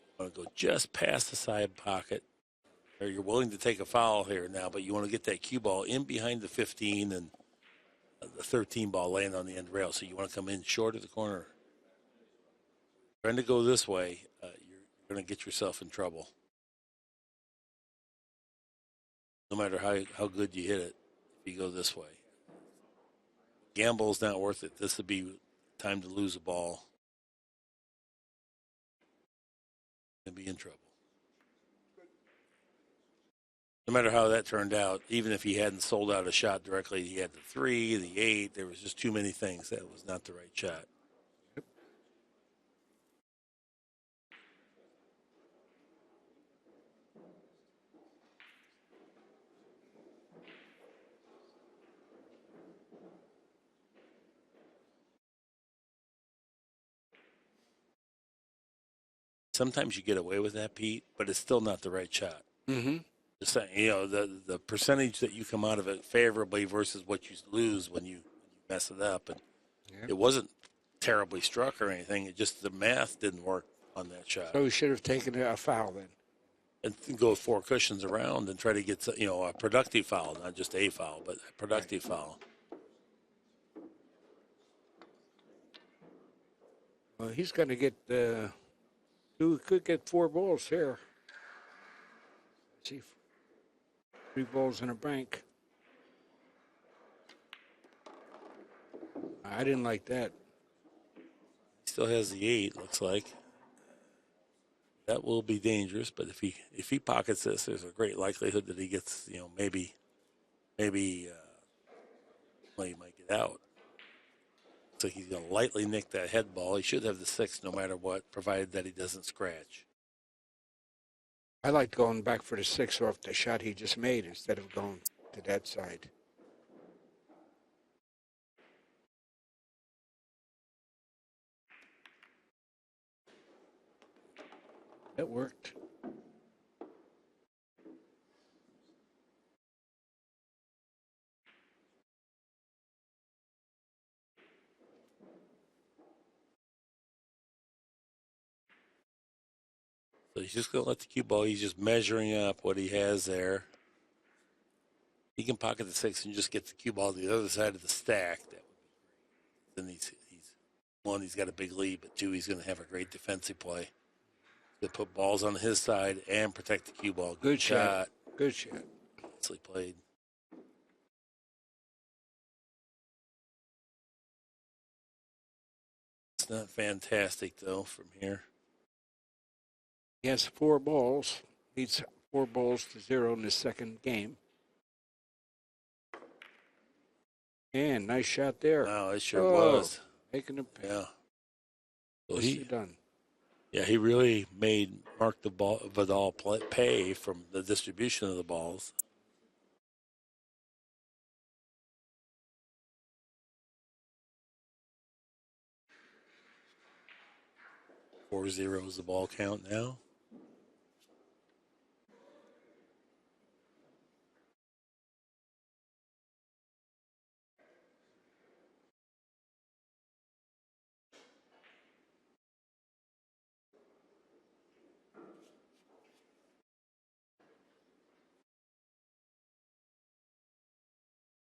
You want to go just past the side pocket. Or you're willing to take a foul here now, but you want to get that cue ball in behind the 15 and the 13 ball laying on the end rail. So you want to come in short of the corner. Trying to go this way, you're going to get yourself in trouble. No matter how good you hit it, if you go this way. Gamble's not worth it. This would be time to lose a ball. And be in trouble. No matter how that turned out, even if he hadn't sold out a shot directly, he had the 3, the 8. There was just too many things. That was not the right shot. Sometimes you get away with that, Pete, but it's still not the right shot. Mm-hmm. Just saying, the percentage that you come out of it favorably versus what you lose when you mess it up. And it wasn't terribly struck or anything. It just the math didn't work on that shot. So he should have taken a foul then. And go 4 cushions around and try to get a productive foul, not just a foul, but a productive foul. Well, he's going to get could get 4 balls here. Let's see, 3 balls in a bank. I didn't like that. He still has the 8, looks like. That will be dangerous, but if he pockets this, there's a great likelihood that he gets, maybe he might get out. So he's going to lightly nick that head ball. He should have the 6 no matter what, provided that he doesn't scratch. I like going back for the 6 off the shot he just made instead of going to that side. That worked. So he's just going to let the cue ball. He's just measuring up what he has there. He can pocket the 6 and just get the cue ball to the other side of the stack. That would be great. Then he's got a big lead, but 2, he's going to have a great defensive play. To put balls on his side and protect the cue ball. Good shot. Good shot. Nicely played. It's not fantastic, though, from here. He has 4 balls. Needs 4 balls to 0 in the second game. And nice shot there. Wow, it sure Oh, was. making a pay. Yeah. So Nicely done. he really made Marc Vidal pay from the distribution of the balls. 4-0 is the ball count now.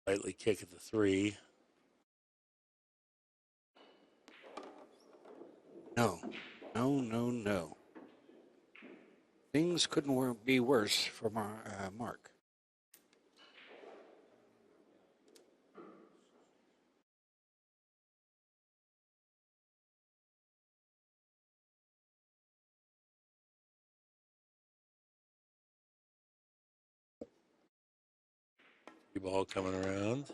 Lightly kick at the 3. No. Things couldn't be worse for Mark. Ball coming around.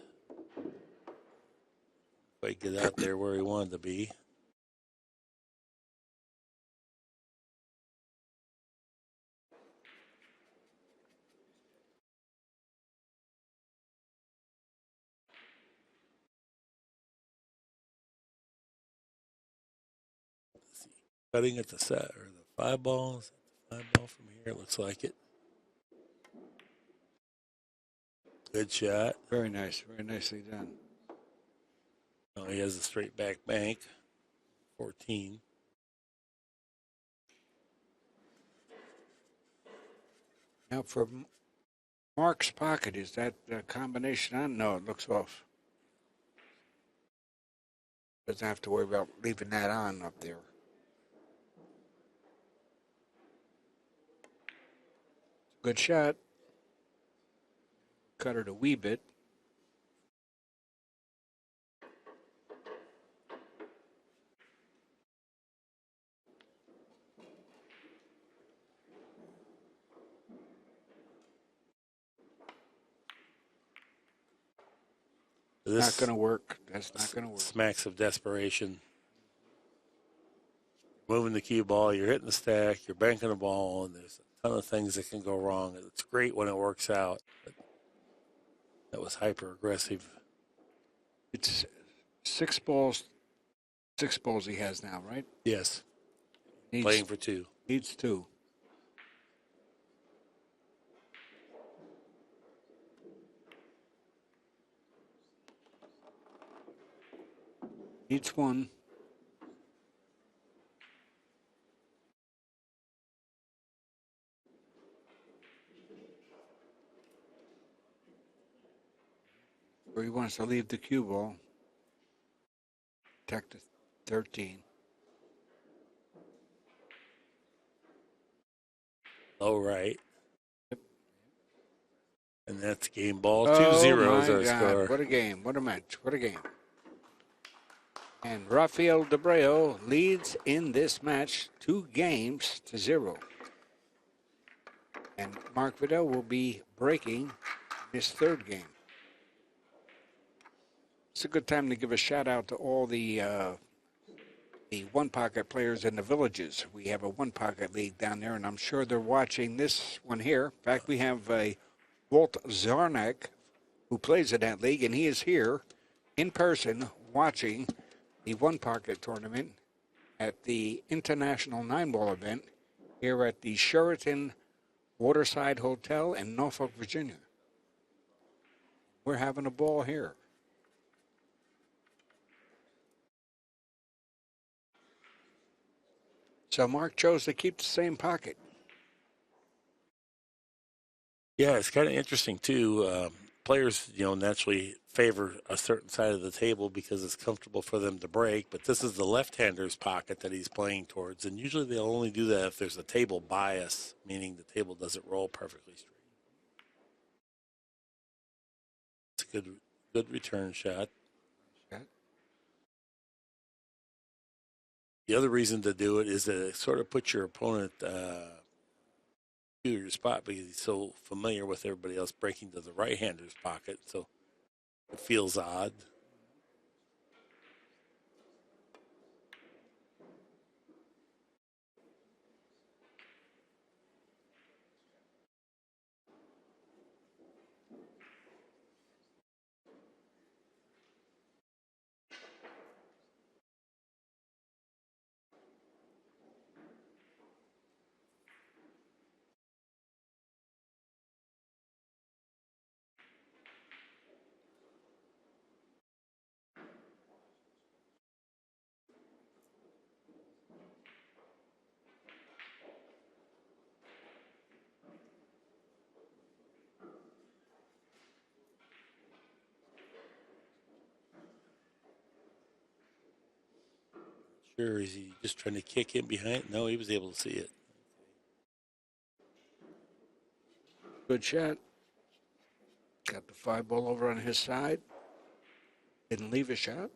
Quite get out there where he wanted to be. Cutting at the set or the 5 balls. 5 ball from here, it looks like it. Good shot. Very nice. Very nicely done. Oh, he has a straight back bank. 14. Now for Mark's pocket, is that combination on? No, it looks off. Doesn't have to worry about leaving that on up there. Good shot. Cut it a wee bit. This not going to work. That's not going to work. Smacks of desperation. Moving the cue ball, you're hitting the stack, you're banking the ball, and there's a ton of things that can go wrong. It's great when it works out, but that was hyper aggressive. It's 6 balls. 6 balls he has now, right? Yes. Playing for 2. Needs 2. Needs 1. Or he wants to leave the cue ball. Attack the 13. Low right. Yep. And that's game ball. 2-0 is our God. score. What a game. What a match. What a game. And Raphael Dabreo leads in this match 2-0. And Marc Vidal will be breaking his 3rd game. It's a good time to give a shout out to all the one-pocket players in the villages. We have a one-pocket league down there, and I'm sure they're watching this one here. In fact, we have Walt Zarnak, who plays in that league, and he is here in person watching the one-pocket tournament at the International 9-Ball event here at the Sheraton Waterside Hotel in Norfolk, Virginia. We're having a ball here. So Mark chose to keep the same pocket. Yeah, it's kind of interesting, too. Players, naturally favor a certain side of the table because it's comfortable for them to break, but this is the left-hander's pocket that he's playing towards, and usually they'll only do that if there's a table bias, meaning the table doesn't roll perfectly straight. It's a good return shot. The other reason to do it is that it sort of puts your opponent to your spot because he's so familiar with everybody else breaking to the right-hander's pocket, so it feels odd. Or is he just trying to kick in behind? No, he was able to see it. Good shot. Got the 5 ball over on his side. Didn't leave a shot.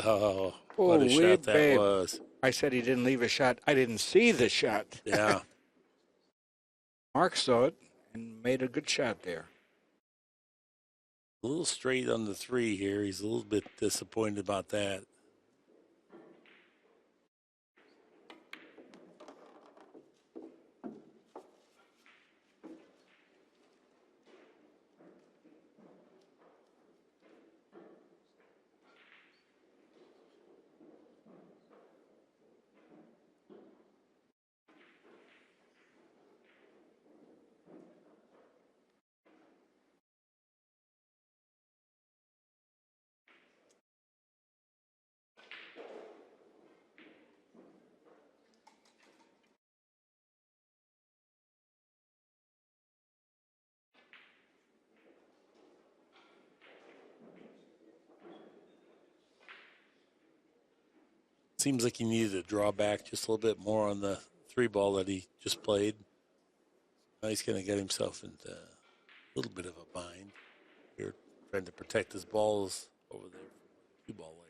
Oh, what Oh, a way shot that babe. was. I said he didn't leave a shot. I didn't see the shot. Yeah. Mark saw it and made a good shot there. A little straight on the 3 here. He's a little bit disappointed about that. Seems like he needed to draw back just a little bit more on the 3 ball that he just played. Now he's going to get himself into a little bit of a bind. Here, trying to protect his balls over there from 2 ball lays.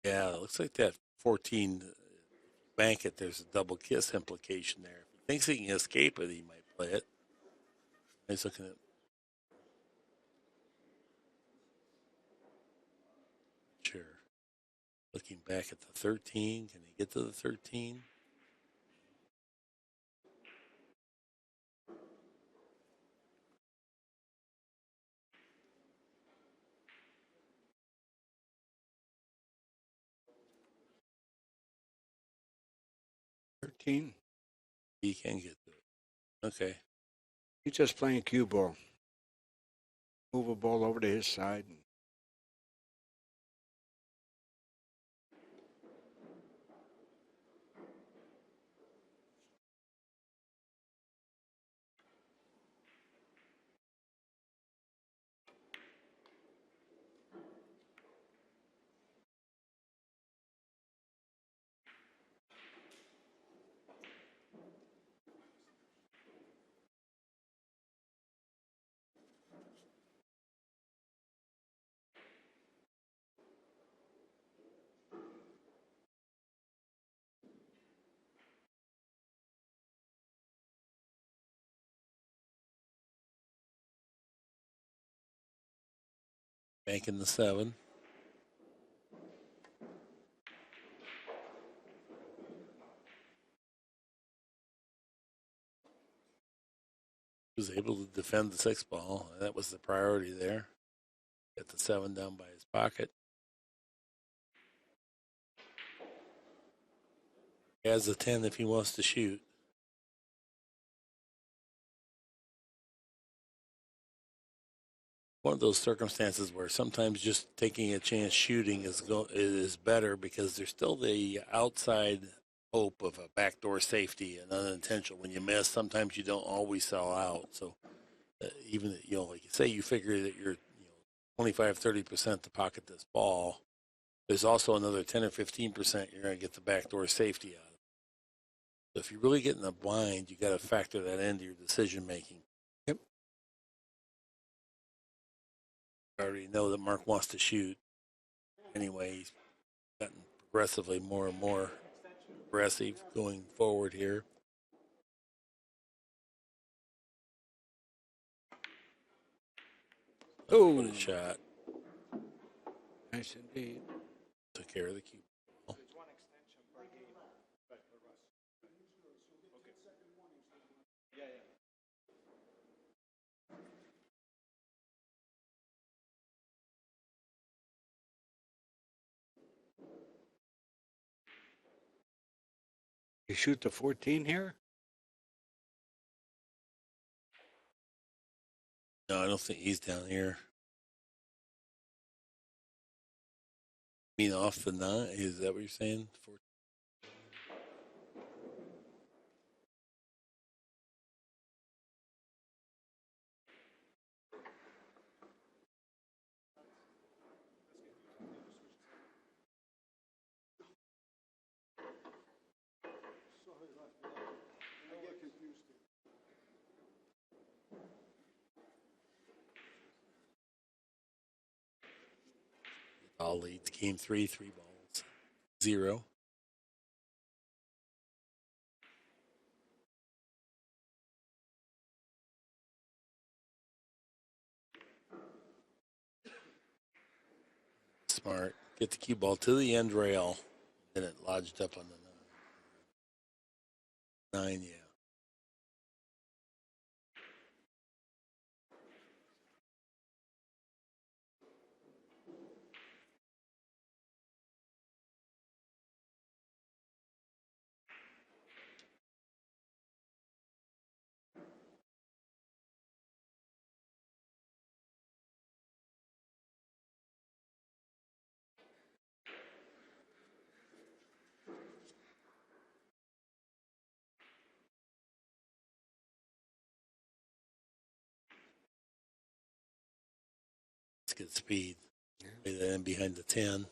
Yeah, it looks like that 14 bank it. There's a double kiss implication there. If he thinks he can escape it, he might play it. He's looking at. Sure. Looking back at the 13. Can he get to the 13? He can get to it. Okay. He's just playing cue ball. Move a ball over to his side. Banking the 7. Was able to defend the 6 ball. That was the priority there. Get the 7 down by his pocket. He has a 10 if he wants to shoot. One of those circumstances where sometimes just taking a chance shooting is better because there's still the outside hope of a backdoor safety and unintentional. When you miss, sometimes you don't always sell out. So even like you say, you figure that you're 25-30% to pocket this ball. There's also another 10 or 15% you're going to get the backdoor safety out of it. So if you really get in a bind, you got to factor that into your decision making. I already know that Mark wants to shoot. Anyway, he's gotten progressively more and more aggressive going forward here. Oh, what a shot. Nice indeed. Took care of the cue ball. You shoot the 14 here? No, I don't think he's down here. I mean, off the 9? Is that what you're saying? All leads game 3, 3 balls, 0. Smart. Get the cue ball to the end rail. Then it lodged up on the 9. 9, yeah. It's good speed. Play that in behind the 10.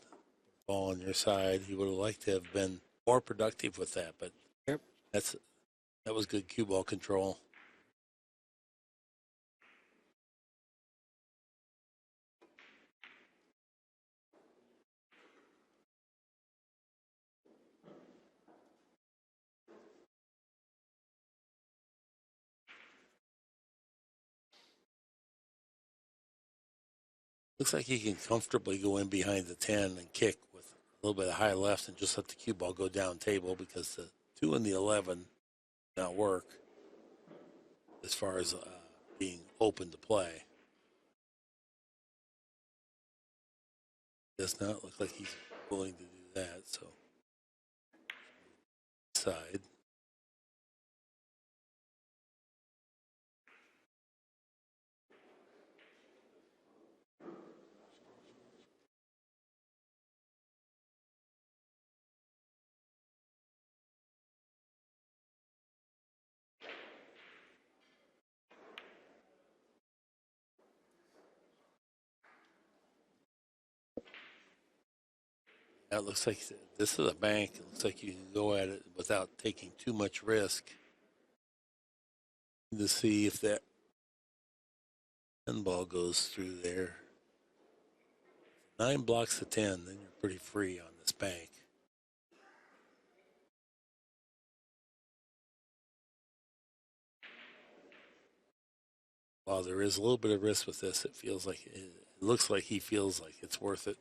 Ball on your side. He would have liked to have been more productive with that, but Yep. that was good cue ball control. Looks like he can comfortably go in behind the 10 and kick with a little bit of high left and just let the cue ball go down table because the 2 and the 11 not work as far as being open to play. Does not look like he's willing to do that, so side. That looks like this is a bank. It looks like you can go at it without taking too much risk to see if that 10 ball goes through there. 9 blocks the 10, then you're pretty free on this bank. While there is a little bit of risk with this, it looks like he feels like it's worth it.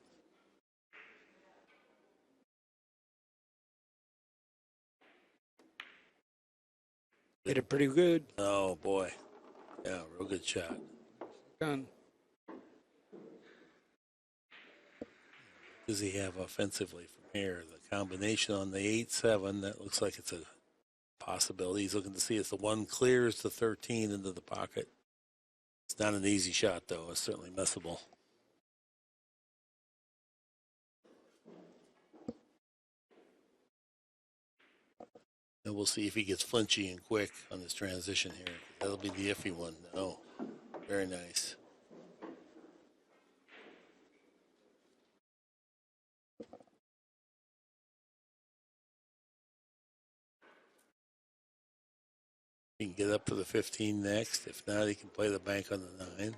Hit it pretty good. Oh boy, yeah, real good shot. Done. Does he have offensively from here? The combination on the 8-7, that looks like it's a possibility. He's looking to see if the 1 clears the 13 into the pocket. It's not an easy shot, though. It's certainly messable. And we'll see if he gets flinchy and quick on this transition here. That'll be the iffy one. Oh, very nice. He can get up to the 15 next. If not, he can play the bank on the 9.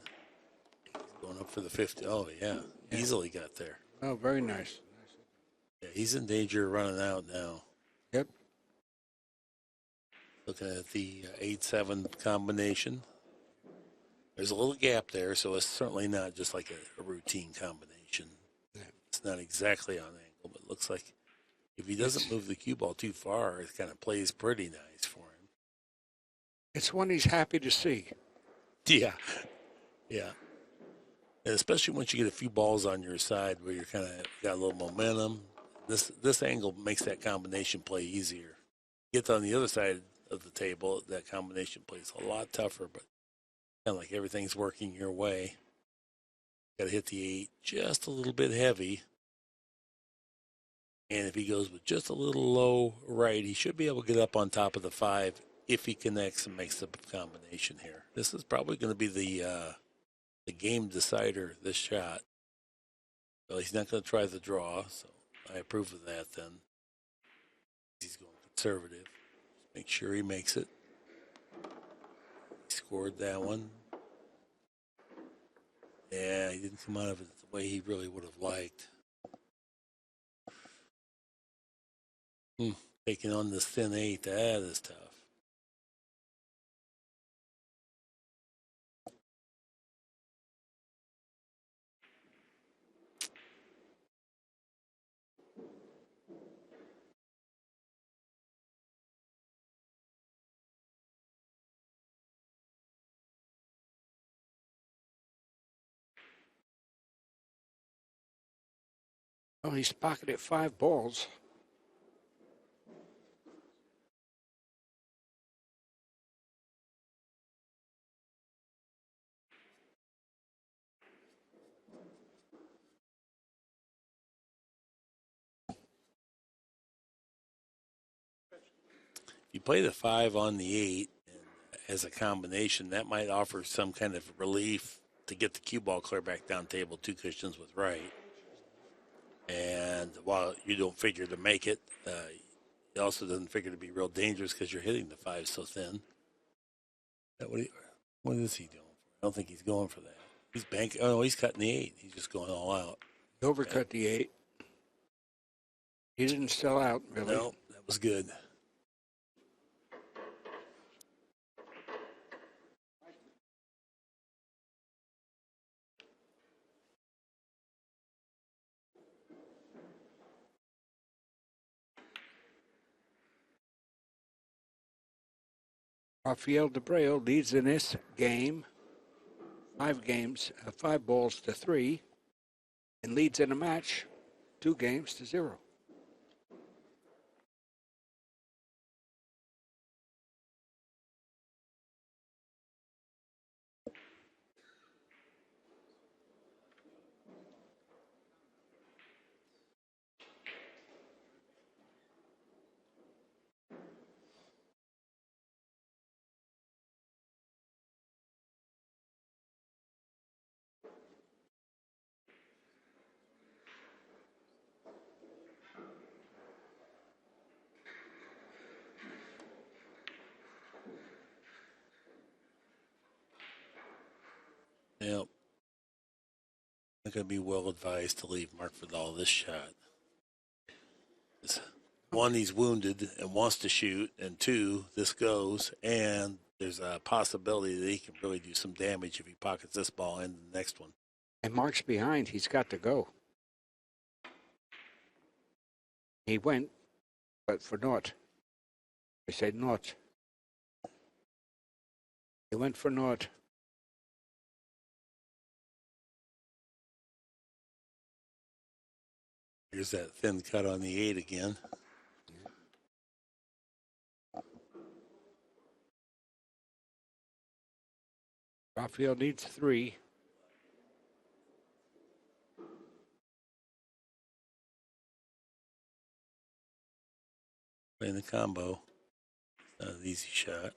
Going up for the 50. Oh, yeah. Easily got there. Oh, very nice. Yeah, he's in danger of running out now. Yep. Looking at the 8-7 combination. There's a little gap there, so it's certainly not just like a routine combination. Yeah. It's not exactly on angle, but it looks like if he doesn't move the cue ball too far, it kind of plays pretty nice for him. It's one he's happy to see. Yeah. Yeah. And especially once you get a few balls on your side where you're kind of got a little momentum, this angle makes that combination play easier. Get on the other side of the table, that combination plays a lot tougher, but kind of like everything's working your way. Got to hit the 8 just a little bit heavy. And if he goes with just a little low right, he should be able to get up on top of the 5 if he connects and makes the combination here. This is probably going to be the game decider, this shot. Well, he's not going to try the draw, so I approve of that then. He's going conservative. Make sure he makes it. He scored that one. Yeah, he didn't come out of it the way he really would have liked. Taking on this thin 8, that is tough. Oh, he's pocketed 5 balls. If you play the 5 on the 8 as a combination, that might offer some kind of relief to get the cue ball clear back down table, 2 cushions with right. And while you don't figure to make it, it also doesn't figure to be real dangerous because you're hitting the 5 so thin. What is he doing? I don't think he's going for that. He's banking. Oh, no, he's cutting the 8. He's just going all out. He overcut the 8. He didn't sell out, really. No, that was good. Raphael Dabreo leads in this game, 5 balls to 3, and leads in a match, 2 games to 0. Yep. Not going to be well advised to leave Marc Vidal this shot. One, he's wounded and wants to shoot, and 2, this goes, and there's a possibility that he can really do some damage if he pockets this ball and the next one. And Mark's behind. He's got to go. He went, but for naught. I said naught. He went for naught. Here's that thin cut on the 8 again. Raphael needs 3. Playing the combo. Not an easy shot.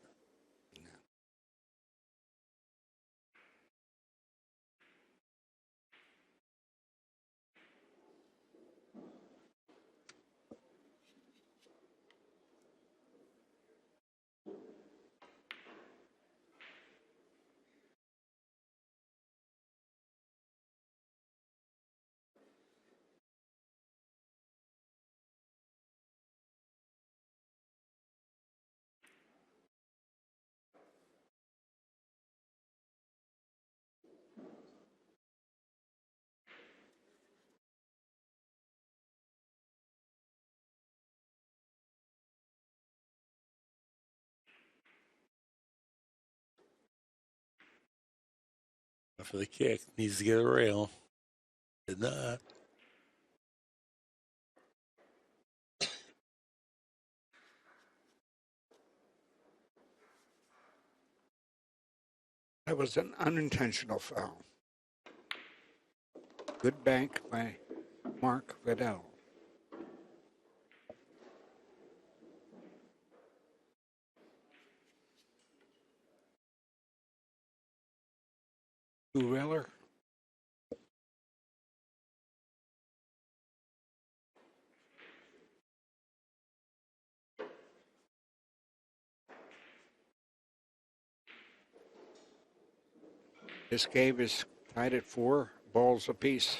for the kick. Needs to get a rail. Did not. That was an unintentional foul. Good bank by Marc Vidal. Two-railer. This game is tied at 4 balls apiece.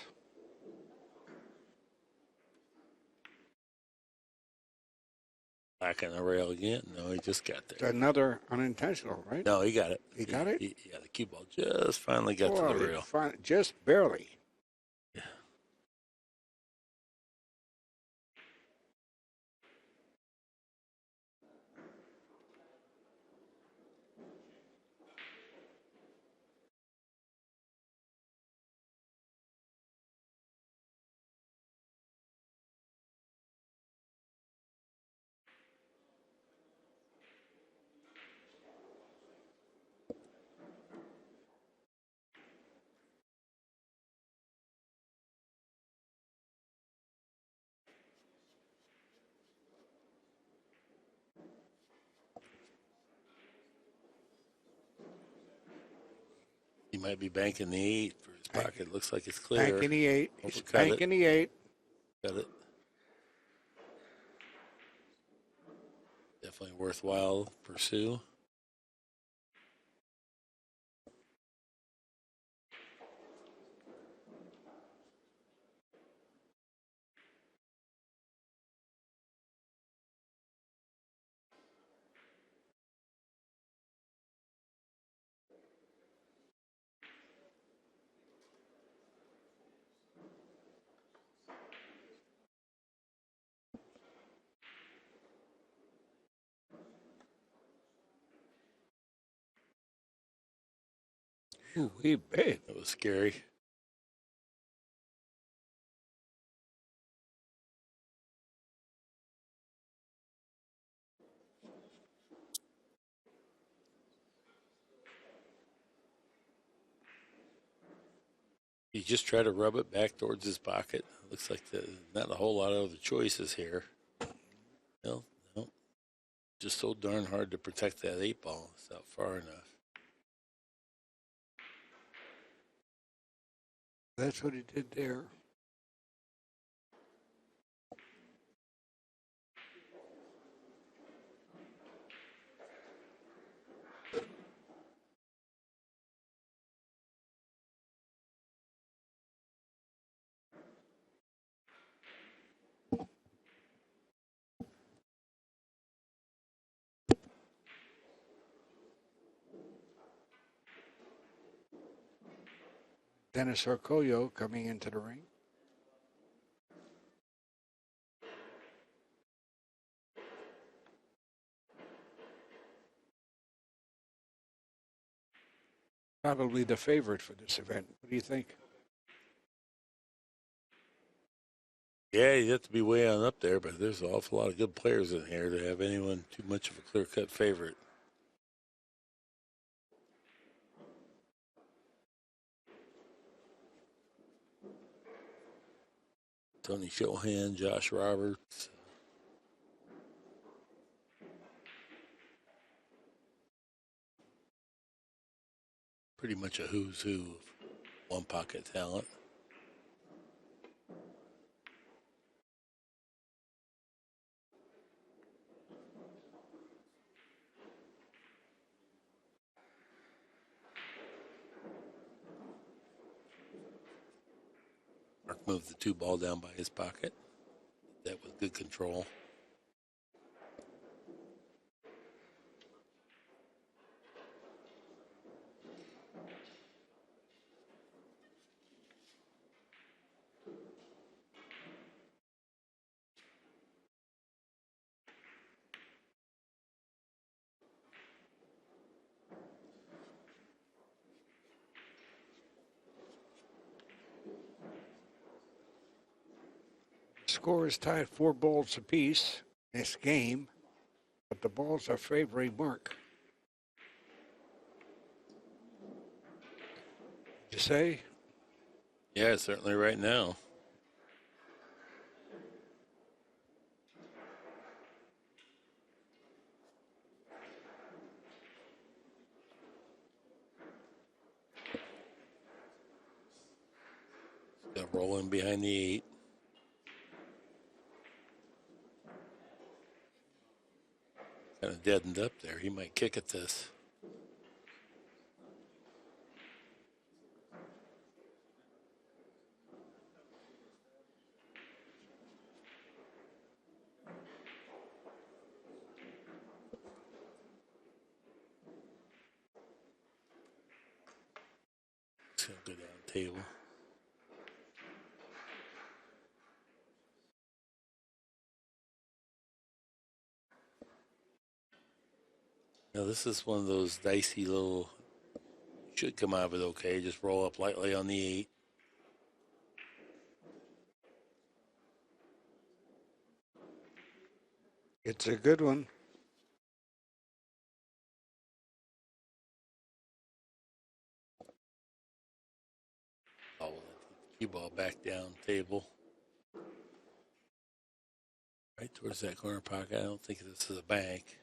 Back on the rail again. No, he just got It's there. another unintentional, right? No, he got it. He got it? Yeah, the cue ball just finally got to the rail. Just barely. Yeah. He might be banking the 8 for his pocket. Looks like it's clear. Banking the 8. He's banking the 8. Got it. Definitely worthwhile pursue. Ooh, he big. That was scary. He just tried to rub it back towards his pocket. Looks like not a whole lot of other choices here. No, just so darn hard to protect that 8 ball. It's not far enough. That's what he did there. Dennis Orcollo coming into the ring. Probably the favorite for this event. What do you think? Yeah, you have to be way on up there, but there's an awful lot of good players in here to have anyone too much of a clear-cut favorite. Tony Shohan, Josh Roberts. Pretty much a who's who of one pocket talent. Mark moved the 2 ball down by his pocket. That was good control. Score is tied 4 balls apiece this game, but the balls are favoring Mark. You say? Yeah, certainly right now. Got rolling behind the 8. Kind of deadened up there. He might kick at this. It's going to go down table. Now, this is one of those dicey little, should come out of it okay. Just roll up lightly on the 8. It's a good one. Oh, cue ball back down table. Right towards that corner pocket. I don't think this is a bank.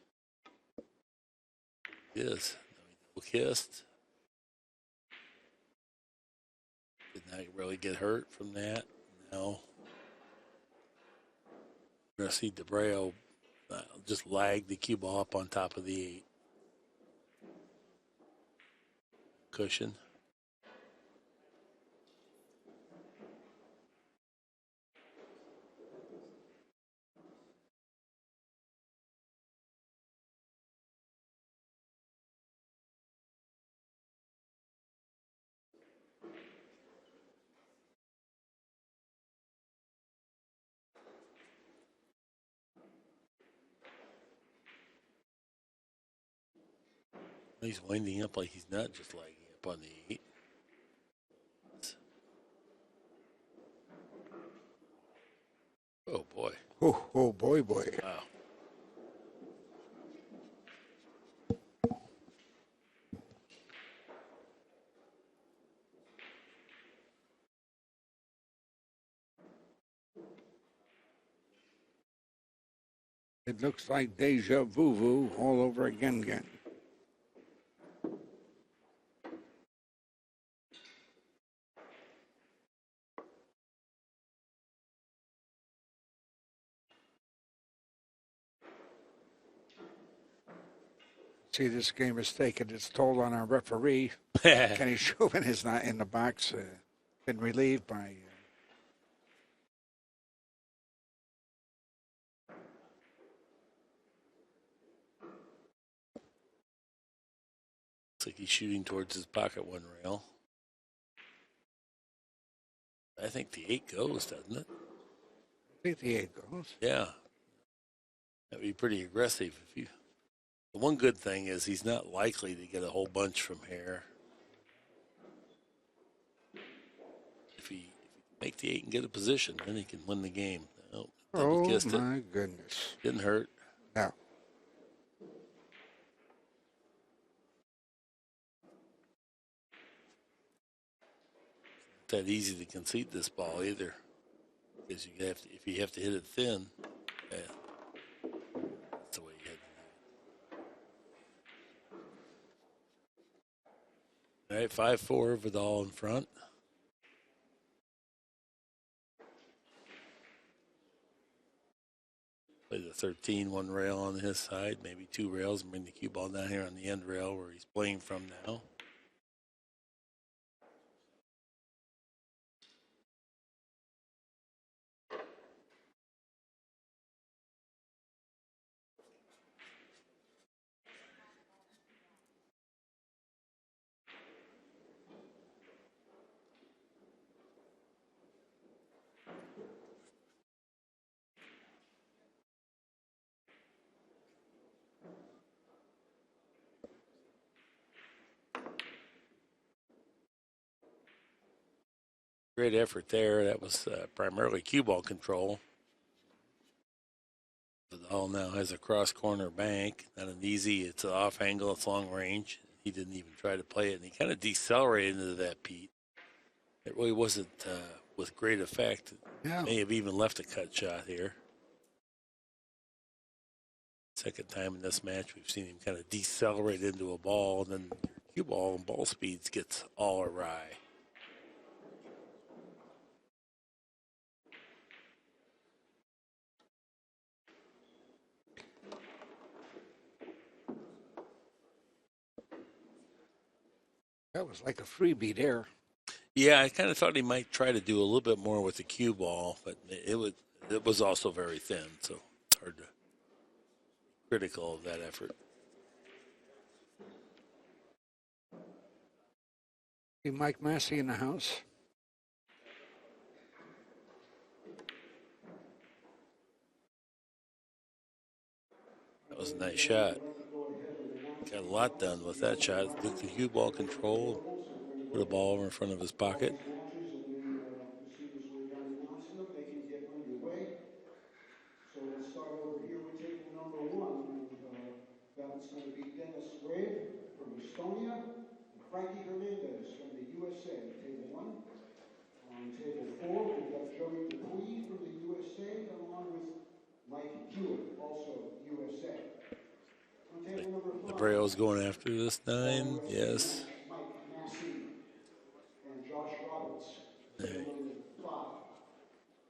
It is. Double kissed. Did not really get hurt from that. No. We're going to see Dabreo just lag the cue ball up on top of the 8. Cushion. He's winding up like he's not just lagging up on the 8. Oh, boy. Oh boy. Wow. It looks like deja vu all over again. See, this game has taken its toll on our referee. Kenny Chauvin is not in the box. Been relieved by. Looks like he's shooting towards his pocket 1 rail. I think the 8 goes, doesn't it? I think the 8 goes. Yeah. That'd be pretty aggressive. The one good thing is he's not likely to get a whole bunch from here. If he make the 8 and get a position, then he can win the game. Oh, double kissed it. Oh, my goodness. Didn't hurt. No. Not that easy to concede this ball either. Because if you have to hit it thin, yeah, that's the way you hit it. All right, 5-4, Vidal in front. Play the 13, 1 rail on his side, maybe 2 rails, and bring the cue ball down here on the end rail where he's playing from now. Great effort there. That was primarily cue ball control. ball now has a cross corner bank. Not an easy, it's an off angle, it's long range. He didn't even try to play it, and he kind of decelerated into that, Pete. It really wasn't with great effect. Yeah. May have even left a cut shot here. Second time in this match we've seen him kind of decelerate into a ball, and then cue ball and ball speeds gets all awry. That was like a freebie there. Yeah, I kind of thought he might try to do a little bit more with the cue ball, but it was also very thin, so it's hard to critical of that effort. See Mike Massey in the house. That was a nice shot. Got a lot done with that shot. Took the cue ball control, put a ball over in front of his pocket. So let's start over here with table number one, and that's going to be Dennis Grave from Estonia and Frankie Hernandez from the USA, table one. On table four, we've got Joey Dupuy from the USA, along with Mike Hewitt, also USA. On table number five, Dabreo's going after this 9, yes. Mike Massey and Josh Roberts, table number five.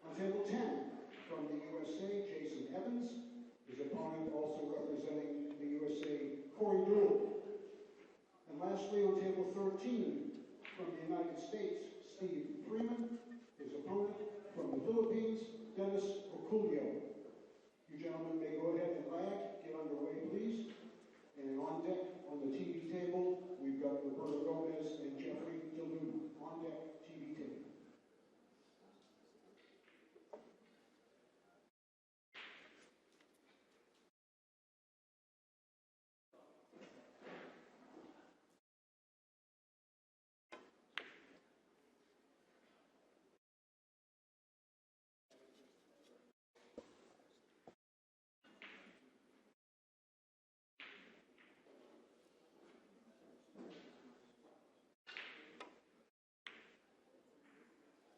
On table 10, from the USA, Jason Evans. His opponent also representing the USA, Corey Dooley. And lastly, on table 13, from the United States, Steve Freeman. His opponent from the Philippines, Dennis Oculio. You gentlemen may go ahead and lag, get underway, please. And on deck, on the TV table, we've got Roberto Gomez and Jeffrey DeLuna. On deck, TV table.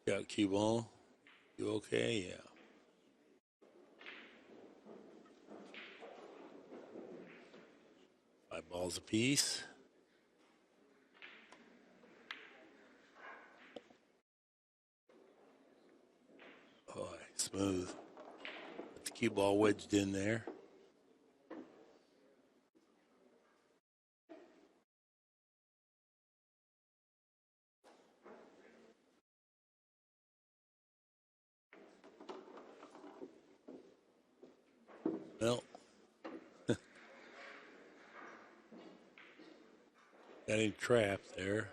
Got cue ball. You okay? Yeah. Five balls apiece. Boy, smooth. Got the cue ball wedged in there. Well, got him trapped there.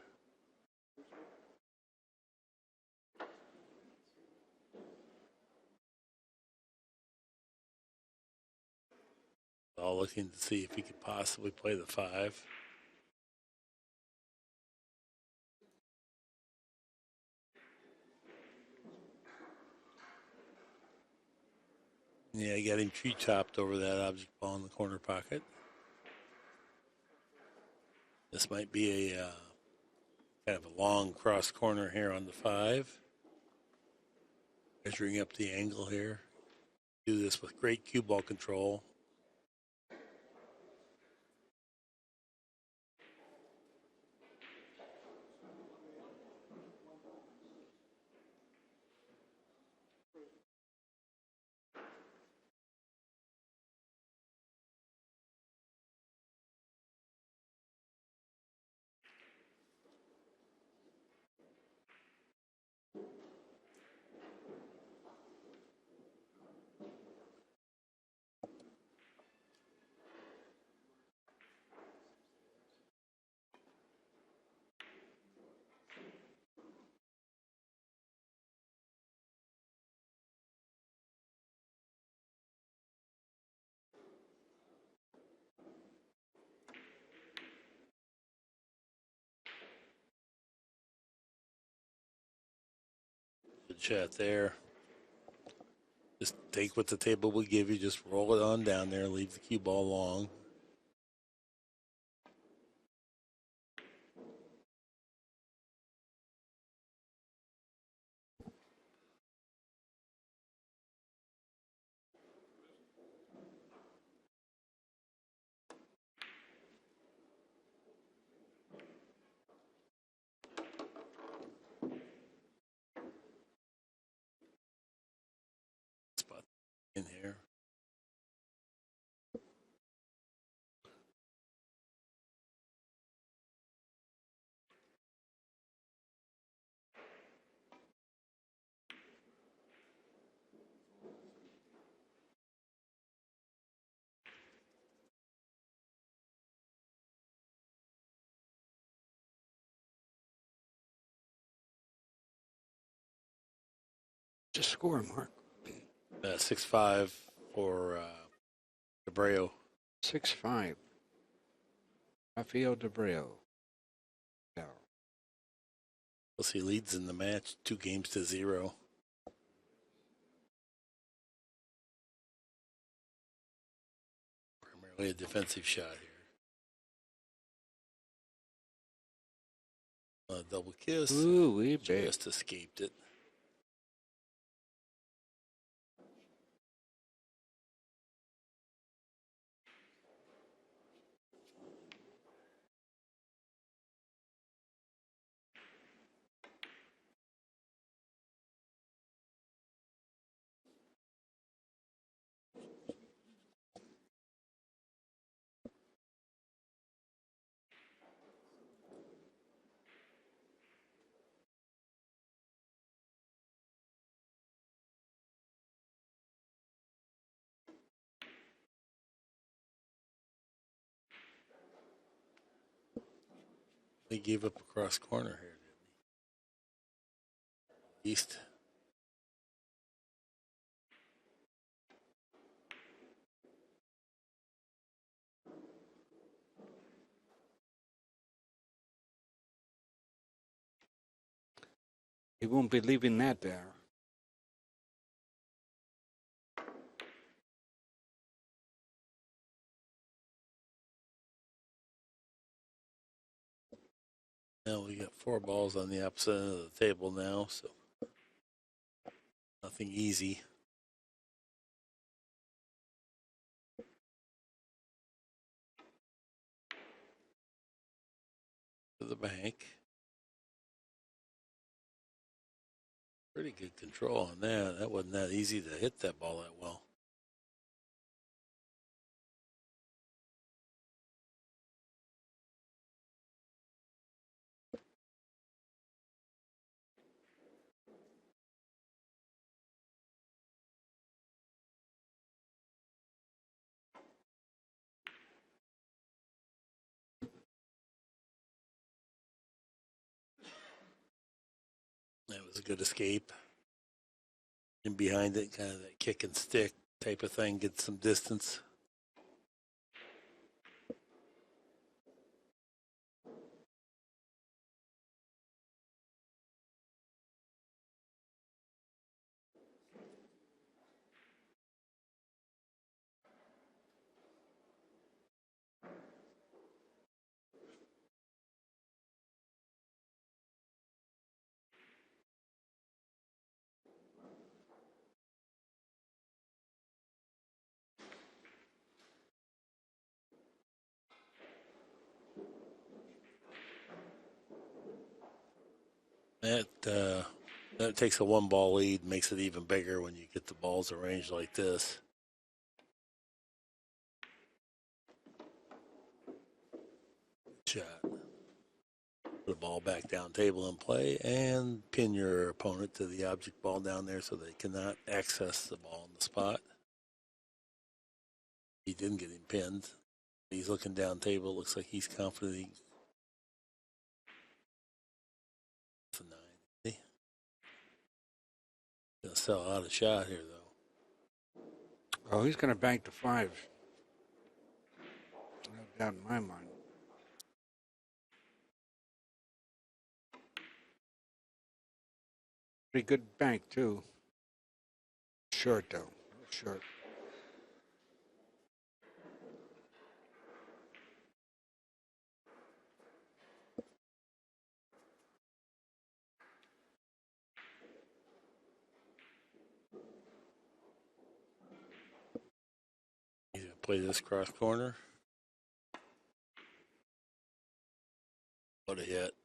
All looking to see if he could possibly play the 5. Yeah, got him tree chopped over that object ball in the corner pocket. This might be a kind of a long cross corner here on the 5. Measuring up the angle here. Do this with great cue ball control. Good shot there. Just take what the table will give you. Just roll it on down there. Leave the cue ball long. Spot in here. Just score, Mark. 6-5 for Dabreo. 6-5. Raphael Dabreo. Yeah. He leads in the match 2-0. Primarily a defensive shot here. Double kiss. Ooh, we big. Just escaped it. They gave up across corner here, didn't he? East. He won't be leaving that there. Now we got 4 balls on the opposite end of the table now, so nothing easy. To the bank. Pretty good control on that. That wasn't that easy to hit that ball that well. That was a good escape. And behind it, kind of that kick and stick type of thing, get some distance. That takes a 1-ball lead, makes it even bigger when you get the balls arranged like this. Shot. Put the ball back down table and play, and pin your opponent to the object ball down there so they cannot access the ball in the spot. He didn't get him pinned. He's looking down table. Looks like he's confident. It's a 9. Gonna sell out a shot here, though. Oh, he's going to bank to 5. No doubt in my mind. Pretty good bank, too. Short, though. Sure. He's going to play this cross corner. What a hit.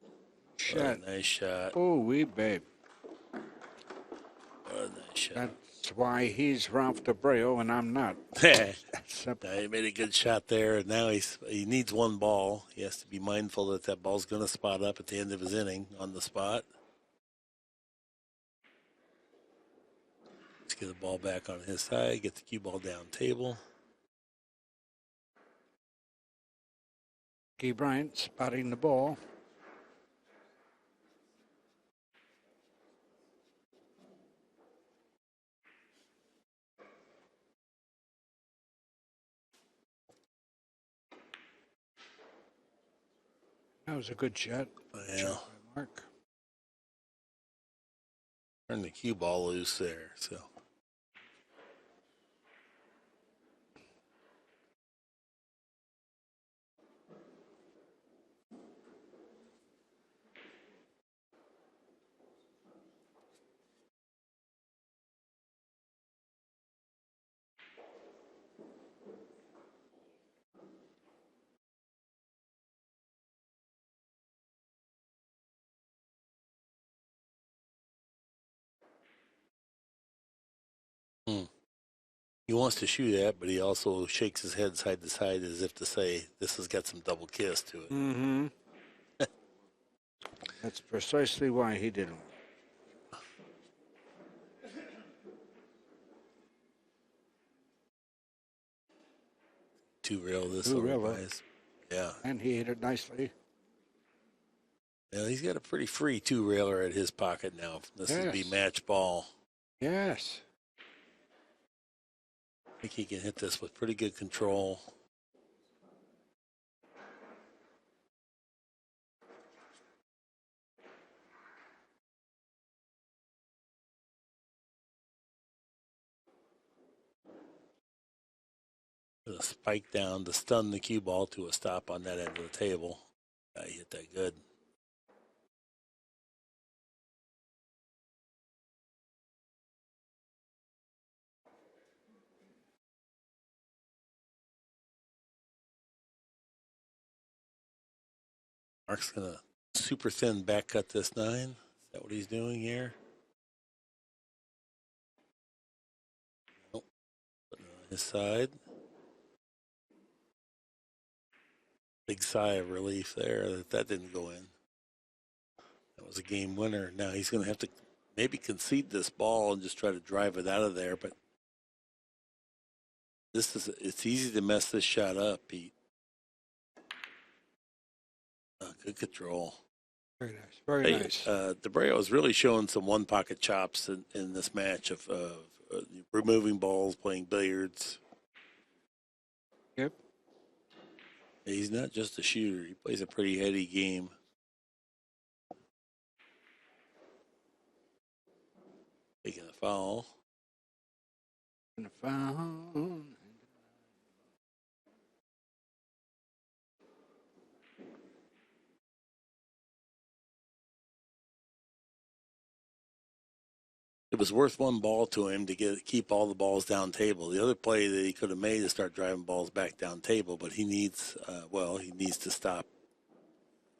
Shot. What a nice shot. Oh, wee babe. What a nice shot. That's why he's Ralph Dabreo and I'm not. That's a, He made a good shot there, and now he needs one ball. He has to be mindful that that ball's going to spot up at the end of his inning on the spot. Let's get the ball back on his side, get the cue ball down table. Key Bryant spotting the ball. That was a good shot. Yeah. Shot by Mark. Turned the cue ball loose there, so. He wants to shoot at, but he also shakes his head side to side as if to say, this has got some double kiss to it. Mm-hmm. That's precisely why he didn't. Two rail this Two over, rail. guys. Yeah. And he hit it nicely. Yeah, he's got a pretty free two railer at his pocket now. This would be Yes. match ball. Yes. I think he can hit this with pretty good control. With a spike down to stun the cue ball to a stop on that end of the table. He hit that good. Mark's going to super thin back cut this 9. Is that what he's doing here? Nope. Putting it on his side. Big sigh of relief there that didn't go in. That was a game winner. Now he's going to have to maybe concede this ball and just try to drive it out of there, but it's easy to mess this shot up, Pete. Good control. Very nice. Very nice. Dabreo is really showing some one pocket chops in this match of removing balls, playing billiards. Yep. He's not just a shooter. He plays a pretty heady game. Taking a foul. And a foul. It was worth one ball to him to keep all the balls down table. The other play that he could have made is start driving balls back down table, but he needs to stop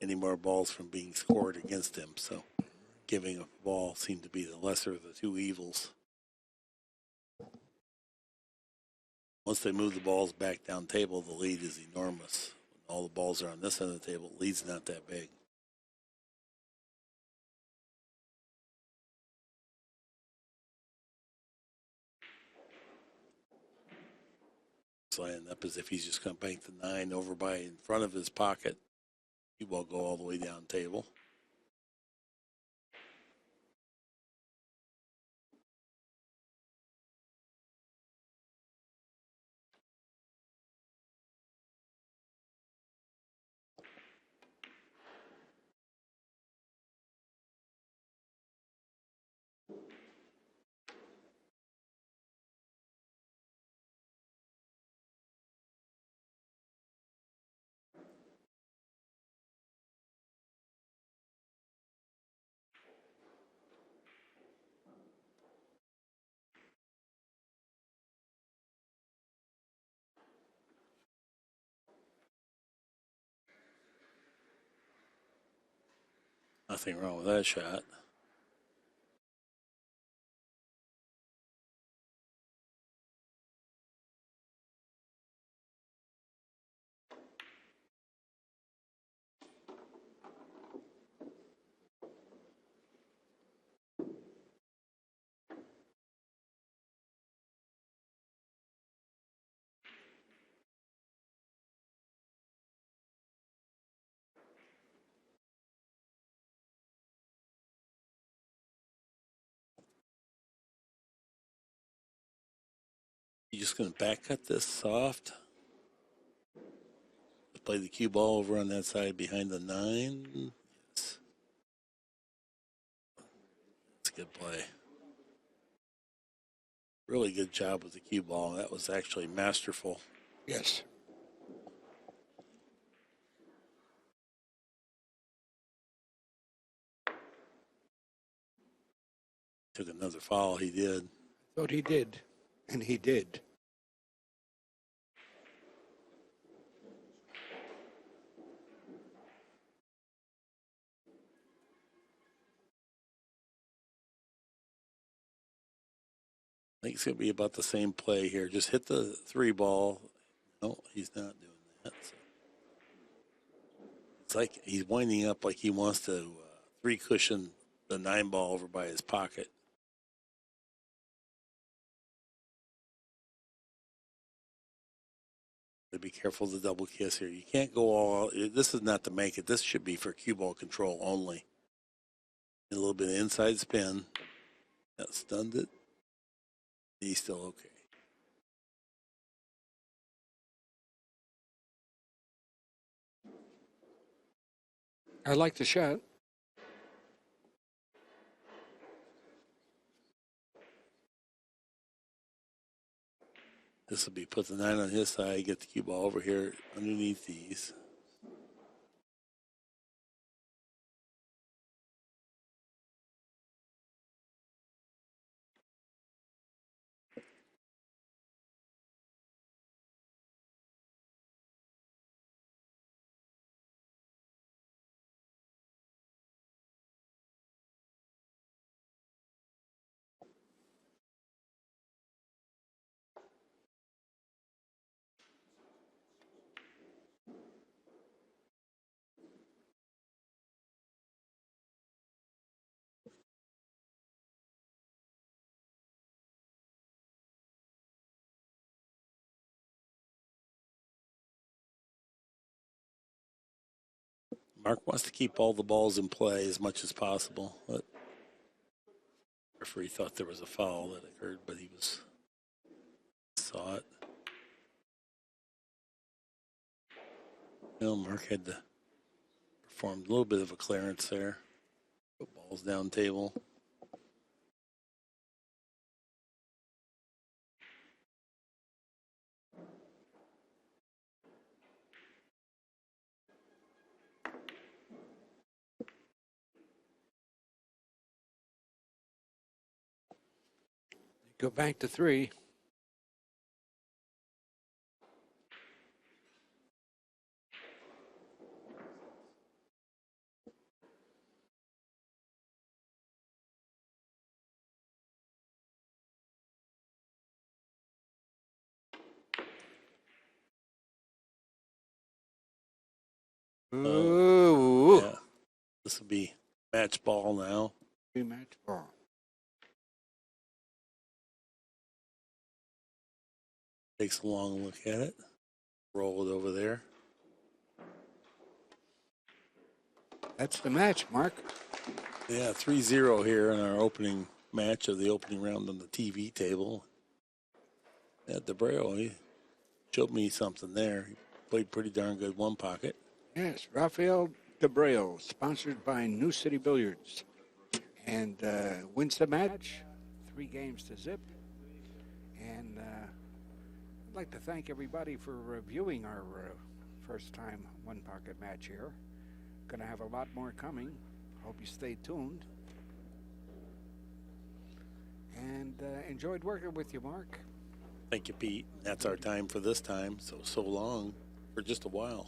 any more balls from being scored against him. So giving a ball seemed to be the lesser of the two evils. Once they move the balls back down table, the lead is enormous. When all the balls are on this end of the table, the lead's not that big. It's lining up as if he's just going to bank the 9 over by in front of his pocket. He will go all the way down table. Nothing wrong with that shot. You just going to back cut this soft? Play the cue ball over on that side behind the 9. Yes. That's a good play. Really good job with the cue ball. That was actually masterful. Yes. Took another foul. He did. Thought he did, and he did. I think it's going to be about the same play here. Just hit the 3 ball. No, he's not doing that. So it's like he's winding up like he wants to 3 cushion the 9 ball over by his pocket. Be careful of the double kiss here. You can't go all out. This is not to make it. This should be for cue ball control only. A little bit of inside spin. That stunned it. He's still okay. I like the shot. This will be put the 9 on his side, get the cue ball over here underneath these. Mark wants to keep all the balls in play as much as possible. But referee thought there was a foul that occurred, but he saw it. Mark had to perform a little bit of a clearance there. Put balls down table. Go back to 3. Ooh. Yeah. This will be match ball now. Rematch ball. Takes a long look at it. Roll it over there. That's the match, Mark. Yeah, 3-0 here in our opening match of the opening round on the TV table. Yeah, Dabreo, he showed me something there. He played pretty darn good one pocket. Yes, Raphael Dabreo, sponsored by New City Billiards, and wins the match, 3 games to zip. And I'd like to thank everybody for viewing our first time one pocket match here. Going to have a lot more coming. Hope you stay tuned. And enjoyed working with you, Mark. Thank you, Pete. That's our time for this time. So long for just a while.